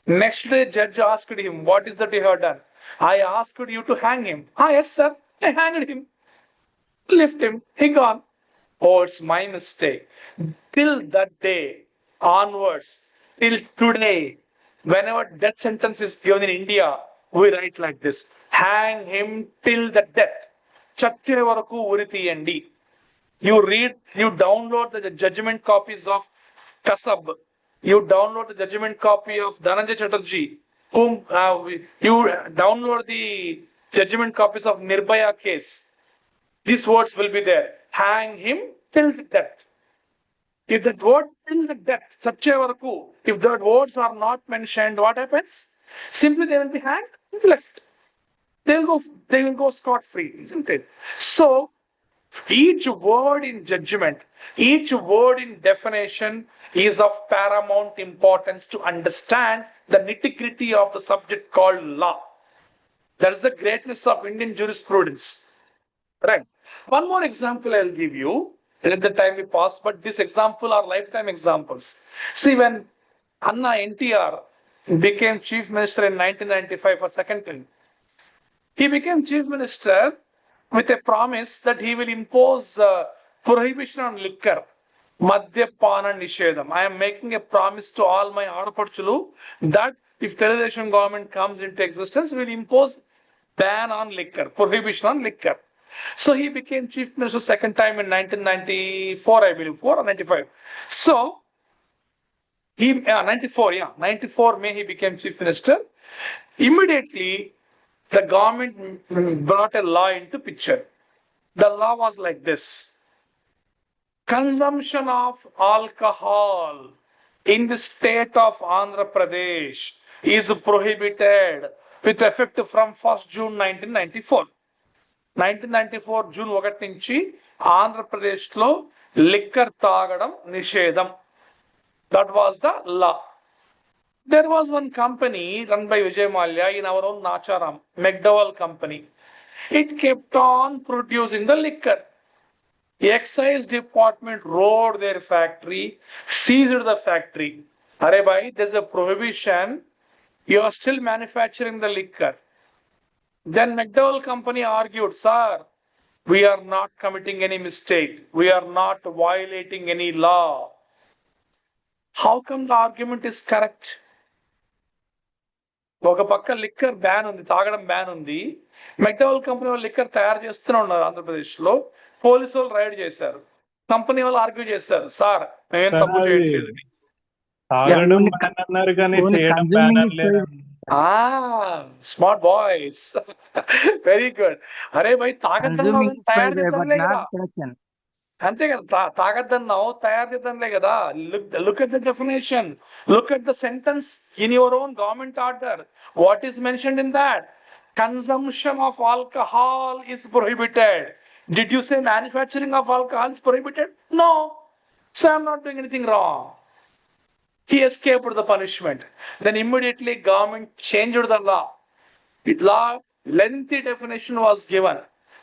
Next day, judge asked him, what is that you have done? I asked you to hang him. Ah, yes, sir. I hanged him. Lift him. He gone. Oh, it's my mistake. Till that day onwards, till today, whenever death sentence is given in India, we write like this: hang him till the death. Chatte varaku uriti endi. You read, you download the judgment copies of Kasab. You download the judgment copy of Dhananjay Chatterjee. You download the judgment copies of Nirbhaya case. These words will be there. Hang him till the death. If that word till the death, Satya, if the words are not mentioned, what happens? Simply they will be hanged and left. they will go scot-free, isn't it? So each word in judgment, each word in definition is of paramount importance to understand the nitty-gritty of the subject called law. That is the greatness of Indian jurisprudence. Right. One more example I'll give you. Let the time we pass, but this example are lifetime examples. See, when Anna NTR became chief minister in 1995 for second time, he became chief minister with a promise that he will impose prohibition on liquor, Madhyapana Nishedam. I am making a promise to all my Adaparchulu that if Televishon government comes into existence, we will impose ban on liquor, prohibition on liquor. So he became chief minister second time in 1994, I believe, 4 or 95. So he 94, 94 May he became chief minister. Immediately, the government brought a law into picture. The law was like this: consumption of alcohol in the state of Andhra Pradesh is prohibited with effect from 1st June 1994. 1994 June 1 నుంచి ఆంధ్రప్రదేశ్లో liquor తాగడం నిషేధం. That was the law. There was one company run by Vijay Mallya in our own Nacharam, McDowell company. It kept on producing the liquor. The excise department roared their factory, seized the factory. Arey bhai, there's a prohibition. You are still manufacturing the liquor. Then McDowell company argued, sir, we are not committing any mistake. We are not violating any law. How come the argument is correct? ఒక పక్క liquor ban ఉంది, తాగడం ban ఉంది. McDowell company వాళ్ళు liquor తయారు చేస్తూనే ఉన్నారు ఆంధ్రప్రదేశ్లో. పోలీసు వాళ్ళు రైడ్ చేశారు. కంపెనీ వాళ్ళు ఆర్గ్యూ చేశారు, సార్ మేమేం తప్పు చేయట్లేదు. తాగడం బ్యాన్ అన్నారు కానీ చేయడం బ్యాన్ అనలేదు. Smart boys, very good. అరే భయ్, తాగద్దన్నావు తయారు చేద్దాంలే కదా, అంతే కదా, తాగద్దన్నావు తయారు చేద్దాంలే కదా. Look at the definition, look at the sentence in your own government order. What is mentioned in that? Consumption of alcohol is prohibited. Did you say manufacturing of alcohol is prohibited? No. So I'm not doing anything wrong. He escaped the punishment. Then immediately government changed the law. With law, lengthy definition was given.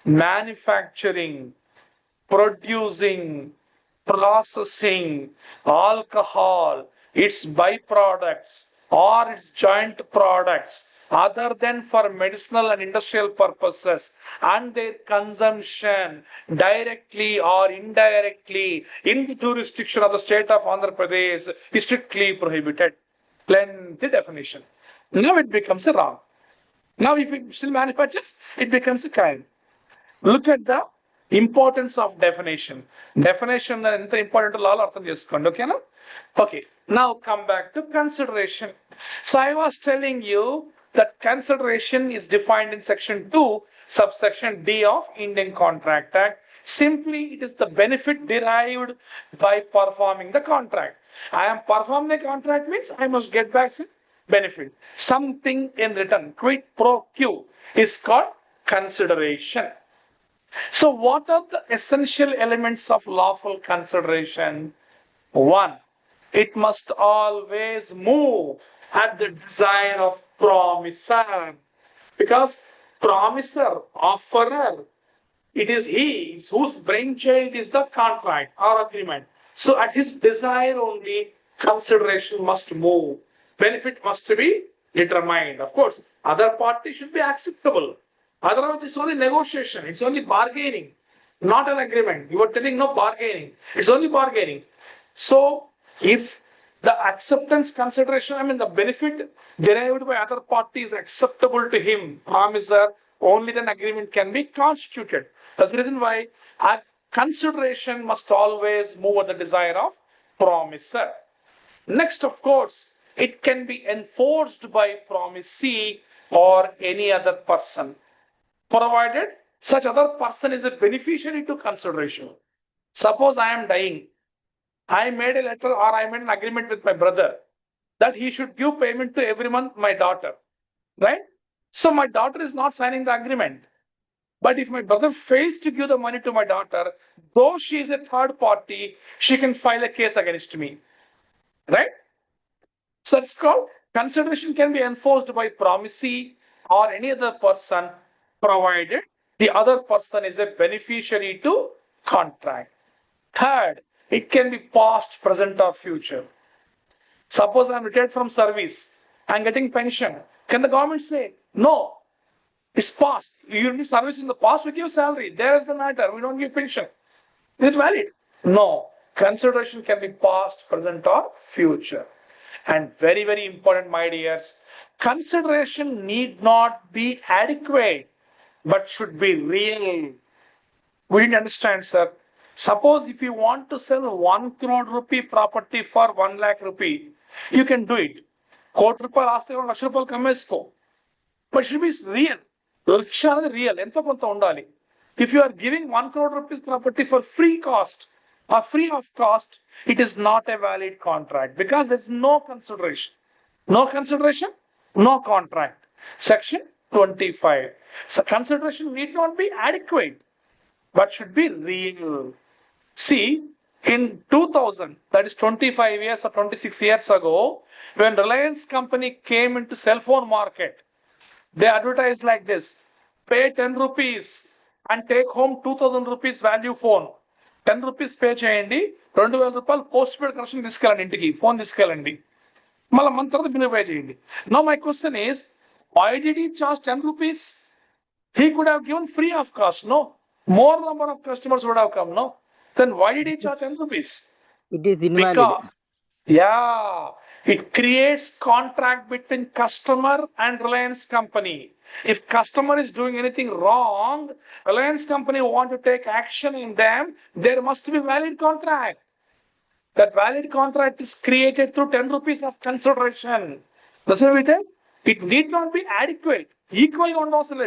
Manufacturing, producing, processing alcohol, its byproducts or its joint products, other than for medicinal and industrial purposes, and their consumption directly or indirectly in the jurisdiction of the state of Andhra Pradesh is strictly prohibited. Lengthy definition. Now it becomes a wrong. Now if it still manufactures, it becomes a crime. Look at the importance of definition. Definition enta important law lo artham cheskondi, okay na? Okay, now come back to consideration. So I was telling you that consideration is defined in section 2, subsection D of Indian Contract Act. Simply, it is the benefit derived by performing the contract. I am performing the contract means I must get back some benefit. Something in return, quid pro quo, is called consideration. So what are the essential elements of lawful consideration? 1, it must always move at the desire of promisor, because promisor, offerer, it is he whose brainchild is the contract or agreement. So at his desire only consideration must move. Benefit must be determined. Of course, other party should be acceptable. Otherwise, it's only negotiation. It's only bargaining, not an agreement. You are telling no bargaining. It's only bargaining. So if the acceptance consideration, I mean the benefit derived by other party is acceptable to him, promisor, only then agreement can be constituted. That's the reason why a consideration must always move at the desire of promisor. Next, of course, it can be enforced by promisee or any other person, provided such other person is a beneficiary to consideration. Suppose I am dying. I made a letter or I made an agreement with my brother that he should give payment to every month my daughter, right? So my daughter is not signing the agreement. But if my brother fails to give the money to my daughter, though she is a third party, she can file a case against me. Right? So it's called consideration can be enforced by promisee or any other person, provided the other person is a beneficiary to contract. Third, it can be past, present, or future. Suppose I'm retired from service, I'm getting pension. Can the government say, no, it's past. You need service in the past, we give salary. There is the matter. We don't give pension. Is it valid? No. Consideration can be past, present, or future. And very, very important, my dears, consideration need not be adequate, but should be real. We didn't understand, sir. Suppose if you want to sell 1 crore rupee property for 1 lakh rupee, you can do it. కోటి రూపాయలు ఆస్తి లక్ష రూపాయలు కమ్మేసుకో. But it should be real. లక్ష అనేది real. ఎంతో కొంత ఉండాలి. If you are giving 1 crore rupees property for free cost or free of cost, it is not a valid contract because there's no consideration. No consideration, no contract. Section 25. So consideration need not be adequate, but should be real. See, in 2000, that is 25 years or 26 years ago, when Reliance company came into cell phone market, they advertised like this: pay 10 rupees and take home 2000 rupees value phone. 10 rupees pay చేయండి, 2000 రూపాయలు post paid connection తీసుకెళ్ళండి, ఇంటికి phone తీసుకెళ్ళండి, మళ్ళీ month తర్వాత bill pay చేయండి. Now my question is, why did he charge 10 rupees? He could have given free of cost, no? More number of customers would have come, no? Then why did he charge 10 rupees? It is invalid. Because, yeah, it creates contract between customer and Reliance company. If customer is doing anything wrong, Reliance company want to take action in them, there must be valid contract. That valid contract is created through 10 rupees of consideration. That's what we take. It need not be adequate. Equal on 2000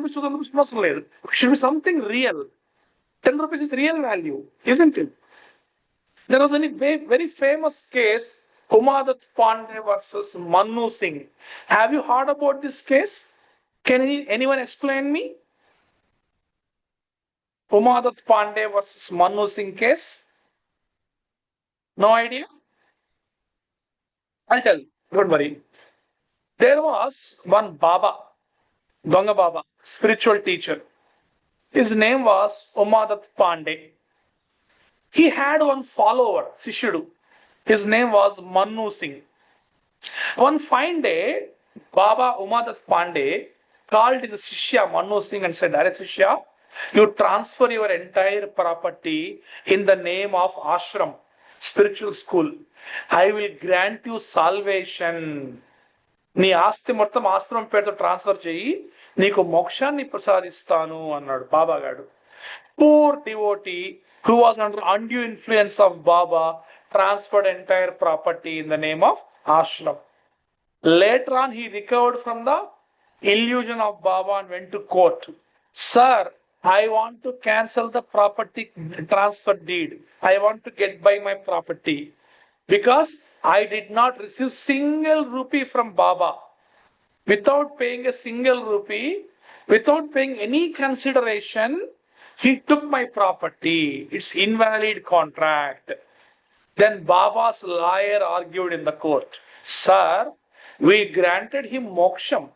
rupees, 2000 rupees. It should be something real. 10 rupees is real value, isn't it? There was a very famous case, Umadat Pandey versus Manu Singh. Have you heard about this case? Can anyone explain me? Umadat Pandey versus Manu Singh case? No idea? I'll tell you, don't worry. There was one Baba, Donga Baba, spiritual teacher. His name was Umadat Pandey. He had one follower, Sishudu. His name was Manu Singh. One fine day, Baba Umadat Pandey called his Shishya Manu Singh and said, "Are Shishya, you transfer your entire property in the name of ashram, spiritual school. I will grant you salvation. నీ ఆస్తి మొత్తం ఆశ్రమం పేరుతో transfer చేయి, నీకు మోక్షాన్ని ప్రసాదిస్తాను" అన్నాడు బాబా గారు. Poor devotee who was under undue influence of Baba transferred entire property in the name of ashram. Later on, he recovered from the illusion of Baba and went to court. "Sir, I want to cancel the property transfer deed. I want to get by my property because I did not receive single rupee from Baba. Without paying a single rupee, without paying any consideration, he took my property. It's invalid contract." Then Baba's lawyer argued in the court, "Sir, we granted him moksham.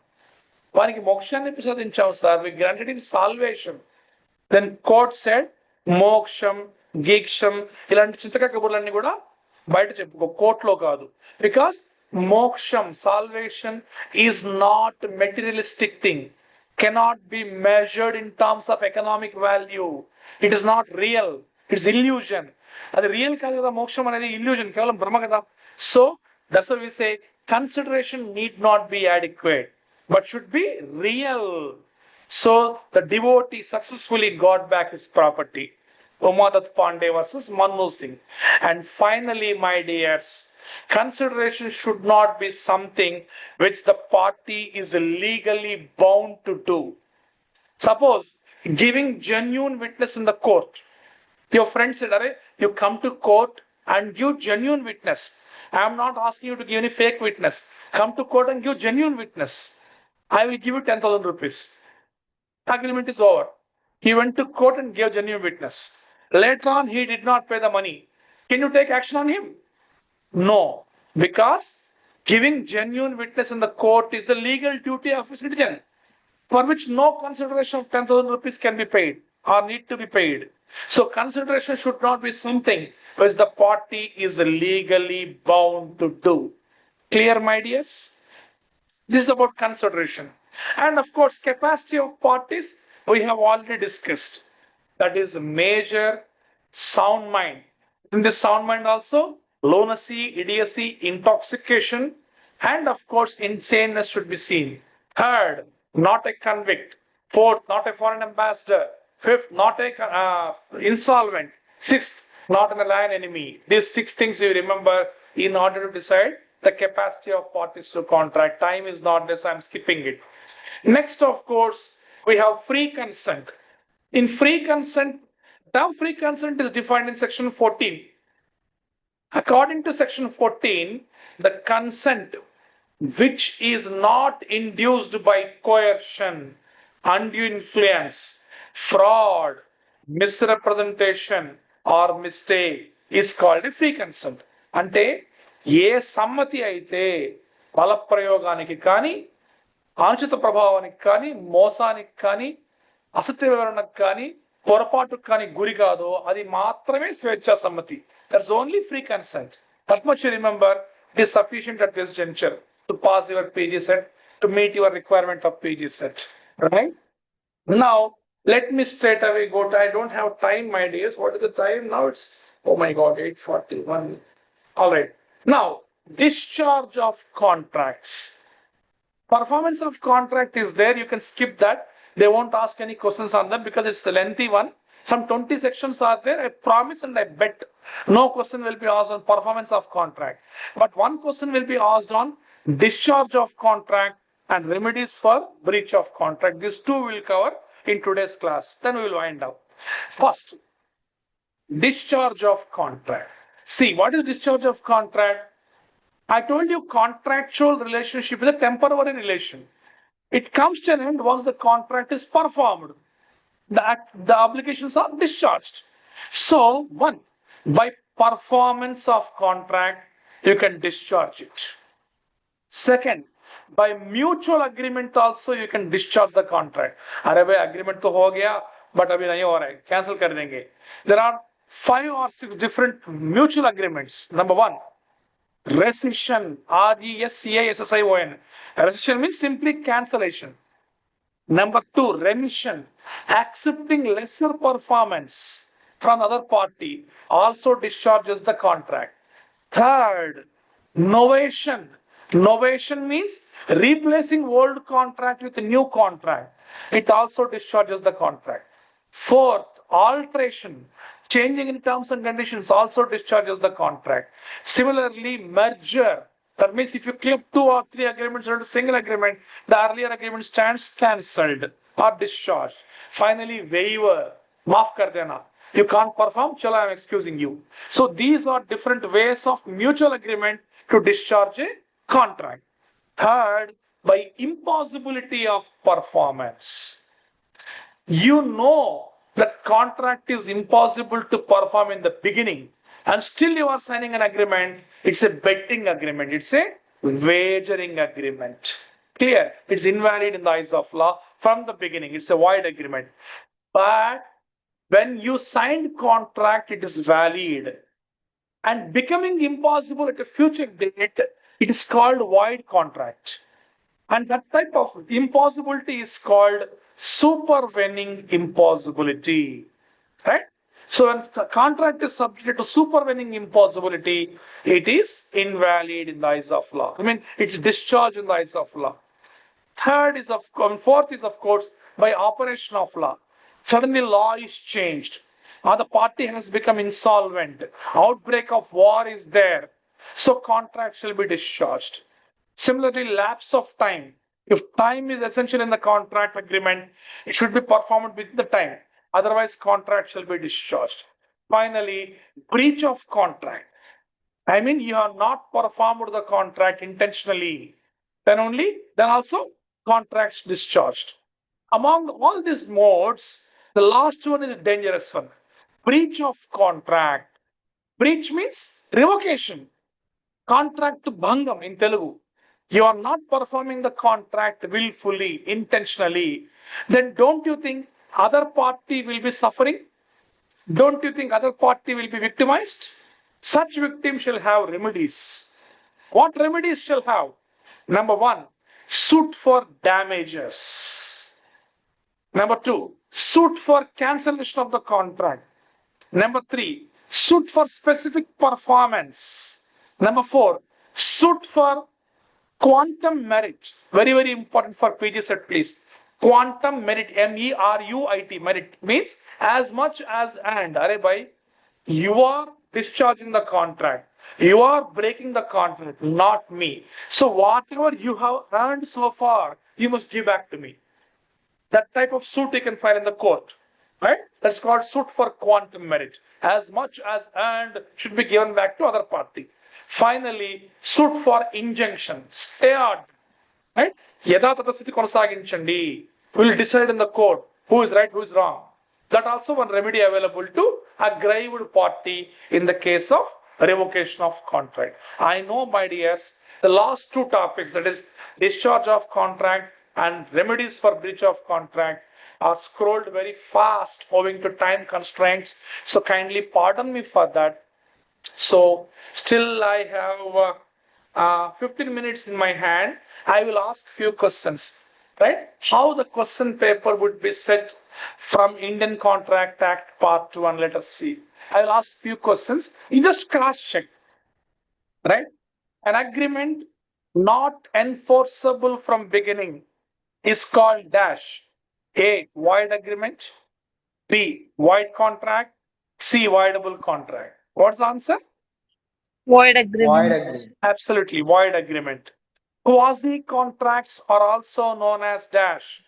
వానికి మోక్షాన్ని ప్రసాదించాం sir. We granted him salvation." Then court said, మోక్షం, గీక్షం ఇలాంటి చింతక కబుర్లన్నీ కూడా బయట చెప్పుకో, కోర్టులో కాదు. Because మోక్షం, salvation is not materialistic thing, cannot be measured in terms of economic value. It is not real. It's illusion. అది రియల్ కాదు కదా, మోక్షం అనేది ఇల్యూజన్, కేవలం భ్రమ కదా. So that's why we say consideration need not be adequate, but should be real. So the devotee successfully got back his property. Umadat Pandey versus Manu Singh. And finally, my dears, consideration should not be something which the party is legally bound to do. Suppose giving genuine witness in the court. Your friend said, "Arey, you come to court and give genuine witness. I am not asking you to give any fake witness. Come to court and give genuine witness." I will give you 10,000 rupees. Agreement is over. He went to court and gave genuine witness. Later on, he did not pay the money. Can you take action on him? No, because giving genuine witness in the court is the legal duty of a citizen, for which no consideration of 10,000 rupees can be paid or need to be paid. So consideration should not be something which the party is legally bound to do. Clear, my dears? This is about consideration. And of course, capacity of parties, we have already discussed. That is major, sound mind. In this sound mind also, lunacy, idiocy, intoxication, and of course, insaneness should be seen. Third, not a convict. Fourth, not a foreign ambassador. Fifth, not a insolvent. Sixth, not an allied enemy. These 6 things you remember in order to decide the capacity of parties to contract. Time is not this, I'm skipping it. Next, of course, we have free consent. In free consent, term free consent is defined in section 14. According to section 14, the consent which is not induced by coercion, undue influence, fraud, misrepresentation, or mistake is called a free consent. అంటే ఏ సమ్మతి అయితే బలప్రయోగానికి కానీ ఆంక్షిత ప్రభావానికి కానీ మోసానికి కానీ అసత్య వివరణకు కానీ పొరపాటుకు కానీ గురి కాదో అది మాత్రమే స్వేచ్ఛా సమ్మతి. That's only free consent. That much you remember. It is sufficient at this juncture to pass your PG set, to meet your requirement of PG set. Right? Now, let me straight away go to, I don't have time, my dears. What is the time now? It's, oh my God, 8:41. All right. Now, discharge of contracts. Performance of contract is there. You can skip that. They won't ask any questions on that because it's a lengthy one. Some 20 sections are there. I promise and I bet no question will be asked on performance of contract. But one question will be asked on discharge of contract and remedies for breach of contract. These two will cover in today's class. Then we will wind up. First, discharge of contract. See, what is discharge of contract? I told you contractual relationship is a temporary relation. It comes to an end once the contract is performed. The obligations are discharged. So, one, by performance of contract, you can discharge it. Second, by mutual agreement also you can discharge the contract. अरे भाई agreement तो हो गया, but अभी नहीं हो रहा है, cancel कर देंगे. There are 5 or 6 different mutual agreements. Number 1, rescission. RESCISSION. Rescission means simply cancellation. Number 2, remission. Accepting lesser performance from other party also discharges the contract. Third, novation. Novation means replacing old contract with a new contract. It also discharges the contract. Fourth, alteration. Changing in terms and conditions also discharges the contract. Similarly, merger. That means if you clip 2 or 3 agreements into a single agreement, the earlier agreement stands cancelled or discharged. Finally, waiver. Maaf kar dena. You can't perform, chalo, I'm excusing you. So these are different ways of mutual agreement to discharge a contract. Third, by impossibility of performance. You know that contract is impossible to perform in the beginning and still you are signing an agreement. It's a betting agreement. It's a wagering agreement. Clear? It's invalid in the eyes of law from the beginning. It's a void agreement. But when you signed contract, it is valid. And becoming impossible at a future date, it is called void contract. And that type of impossibility is called supervening impossibility. Right? So when the contract is subject to supervening impossibility, it is invalid in the eyes of law. I mean, it's discharged in the eyes of law. Fourth is, of course, by operation of law. Suddenly law is changed. Or the party has become insolvent. Outbreak of war is there. So contract shall be discharged. Similarly, lapse of time. If time is essential in the contract agreement, it should be performed within the time. Otherwise, contract shall be discharged. Finally, breach of contract. I mean, you have not performed the contract intentionally. Then also contracts discharged. Among all these modes, the last one is a dangerous one. Breach of contract. Breach means revocation. Contract bhangam in Telugu. You are not performing the contract willfully, intentionally. Then don't you think other party will be suffering? Don't you think other party will be victimized? Such victims shall have remedies. What remedies shall have? Number one, suit for damages. Number two, suit for cancellation of the contract. Number three, suit for specific performance. Number four, suit for quantum merit. Very, very important for PGCET, please. Quantum merit, MERUIT, merit means as much as and. You are discharging the contract. You are breaking the contract, not me. So whatever you have earned so far, you must give back to me. That type of suit you can file in the court, right? That's called suit for quantum merit. As much as earned should be given back to other party. Finally, suit for injunction, stay order, right? Yada tata sthiti konasaginchandi. We'll decide in the court who is right, who is wrong. That also one remedy available to aggrieved party in the case of revocation of contract. I know, my dears, the last two topics, that is discharge of contract and remedies for breach of contract, are scrolled very fast owing to time constraints. So kindly pardon me for that. So still I have 15 minutes in my hand. I will ask few questions, right? How the question paper would be set from Indian Contract Act Part 1, let us see. I will ask few questions. You just cross check, right? An agreement not enforceable from beginning is called dash. A, void agreement. B, void contract. C, voidable contract. What's the answer? Void agreement. Absolutely, void agreement. Quasi contracts are also known as dash.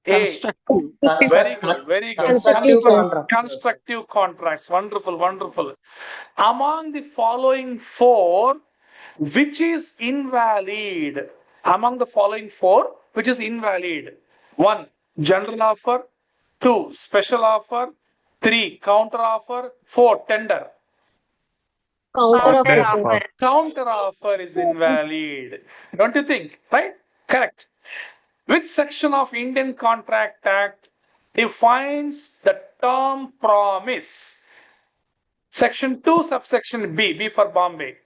A, Constructive. very good, very good. Constructive contracts. Wonderful, wonderful. Among the following four, which is invalid? Among the following four, which is invalid? 1, general offer. 2, special offer. 3, counter offer. 4, tender. Counter offer. Counter offer is invalid. Don't you think? Right? Correct. Which section of Indian Contract Act defines the term promise? Section 2, subsection B, B for Bombay.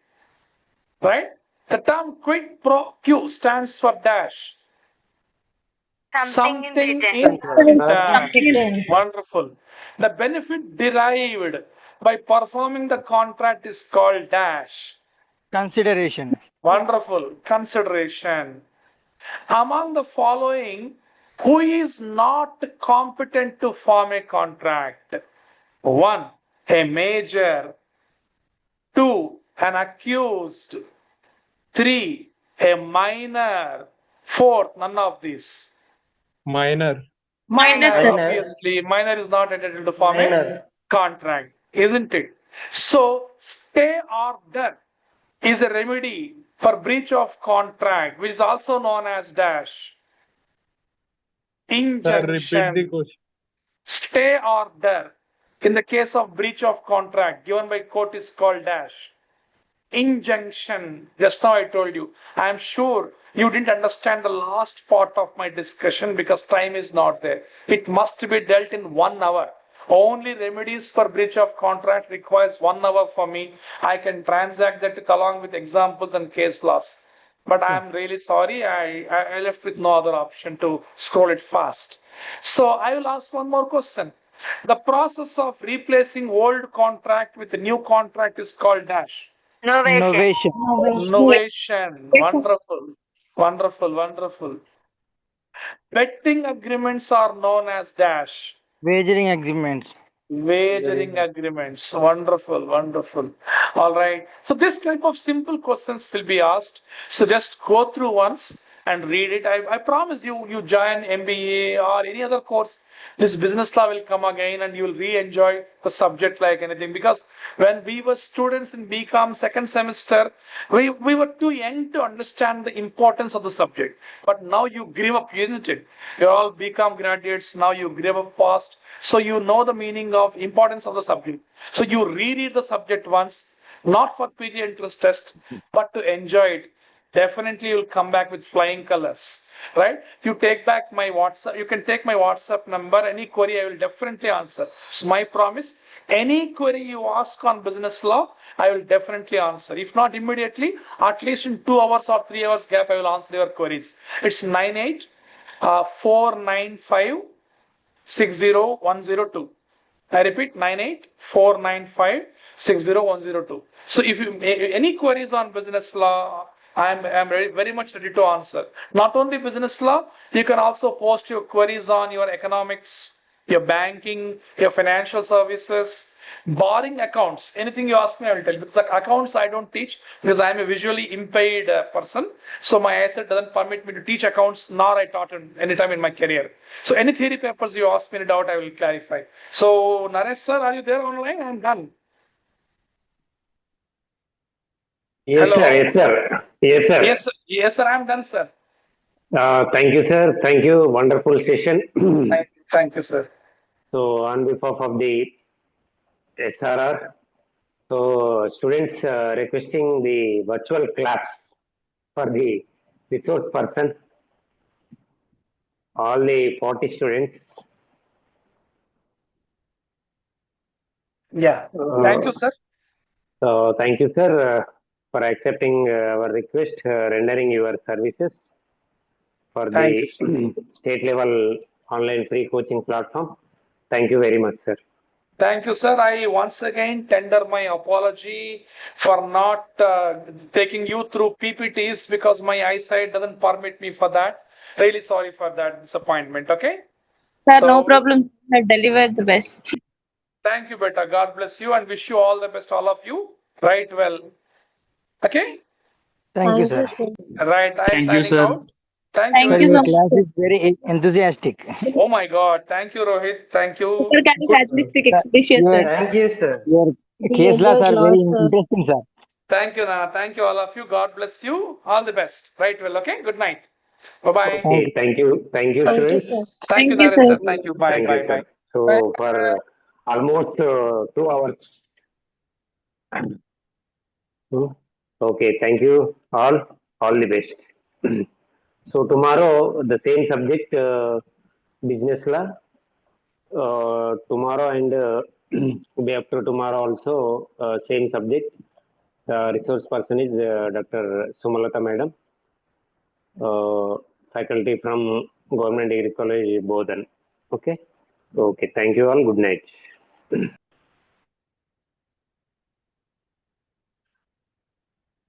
Right? The term quid pro quo stands for dash. Something in return. Wonderful. The benefit derived by performing the contract is called dash. Consideration. Wonderful. Consideration. Among the following, who is not competent to form a contract? 1, a major. 2, an accused. 3, a minor. 4, none of these. Minor. Minor, sir. Obviously, minor is not entitled to form a contract, isn't it? So, stay order is a remedy for breach of contract, which is also known as dash. Sir, repeat the Injunction. question. Stay order in the case of breach of contract given by court is called dash. Injunction. Just now I told you. I am sure you didn't understand the last part of my discussion because time is not there. It must be dealt in 1 hour. Only remedies for breach of contract requires 1 hour for me. I can transact that along with examples and case laws. But I am really sorry. I left with no other option to scroll it fast. So I will ask one more question. The process of replacing old contract with a new contract is called dash. Novation. Novation. Wonderful. Wonderful. Wonderful. Betting agreements are known as dash. Wagering agreements. Wagering agreements. Wonderful. Wonderful. All right. So this type of simple questions will be asked. So just go through once. and read it. I promise you, you join MBA or any other course, this business law will come again and you will re-enjoy the subject like anything. Because when we were students in BCom second semester, we were too young to understand the importance of the subject. But now you grew up, isn't it? You're all BCom graduates, now you grew up fast. So you know the meaning of importance of the subject. So you reread the subject once, not for PG interest test, but to enjoy it. Definitely you'll come back with flying colors, right? You take back my WhatsApp, you can take my WhatsApp number, any query I will definitely answer. It's my promise. Any query you ask on business law, I will definitely answer. If not immediately, at least in 2 hours or 3 hours gap, I will answer your queries. It's 98 495 60102. I repeat, 98 495 60102. So if you any queries on business law, I'm very much ready to answer. Not only business law, you can also post your queries on your economics, your banking, your financial services, barring accounts. Anything you ask me, I will tell you. Because accounts I don't teach because I'm a visually impaired person. So my eyesight doesn't permit me to teach accounts, nor I taught any time in my career. So any theory papers you ask me any doubt, I will clarify. So Naresh sir, are you there online? I'm done. Yes, Hello. sir. Yes, sir. Yes, sir. Yes, sir. I'm done, sir. Thank you, sir. Thank you. Wonderful session. Thank you, sir. So, on behalf of the SRR, so students requesting the virtual class for the resource person, all the 40 students. Yeah. Thank you, sir. So, thank you, sir, for accepting our request, rendering your services for Thank the you, sir. state level online free coaching platform. Thank you very much, sir. Thank you, sir. I once again tender my apology for not taking you through PPTs because my eyesight doesn't permit me for that. Really sorry for that disappointment. Okay. Sir, no So problem. I delivered the best. thank you, beta. God bless you and wish you all the best, all of you. Right. Well. Okay. Thank you, sir. Right. I am Thank you, signing sir. out. Thank you Thank Sir, very you your so much. much, class sir. is very enthusiastic. Oh my God. Thank you, Rohit. Thank you. Super Good. characteristic Sir, expression, your sir. Thank you, sir. your We case laws enjoyed are very lots, sir. interesting, sir. Thank you, Nana. Thank you, all of you. God bless you. All the best. Right. Well. Okay. Good night. Bye bye. Thank Okay, thank you. Thank you, Thank you, students. sir. Thank you, Thank you, Naresh, sir. sir. Thank you. Bye. Thank you, Bye. sir. Bye. Bye. So, for almost 2 hours. Okay, thank you all. All the best. So, tomorrow, the same subject, business law. Tomorrow and day after tomorrow also, same subject. Resource person is Dr. Sumalata Madam, faculty from Government Degree College, Bodhan. Okay. Okay. Thank you all. Good night.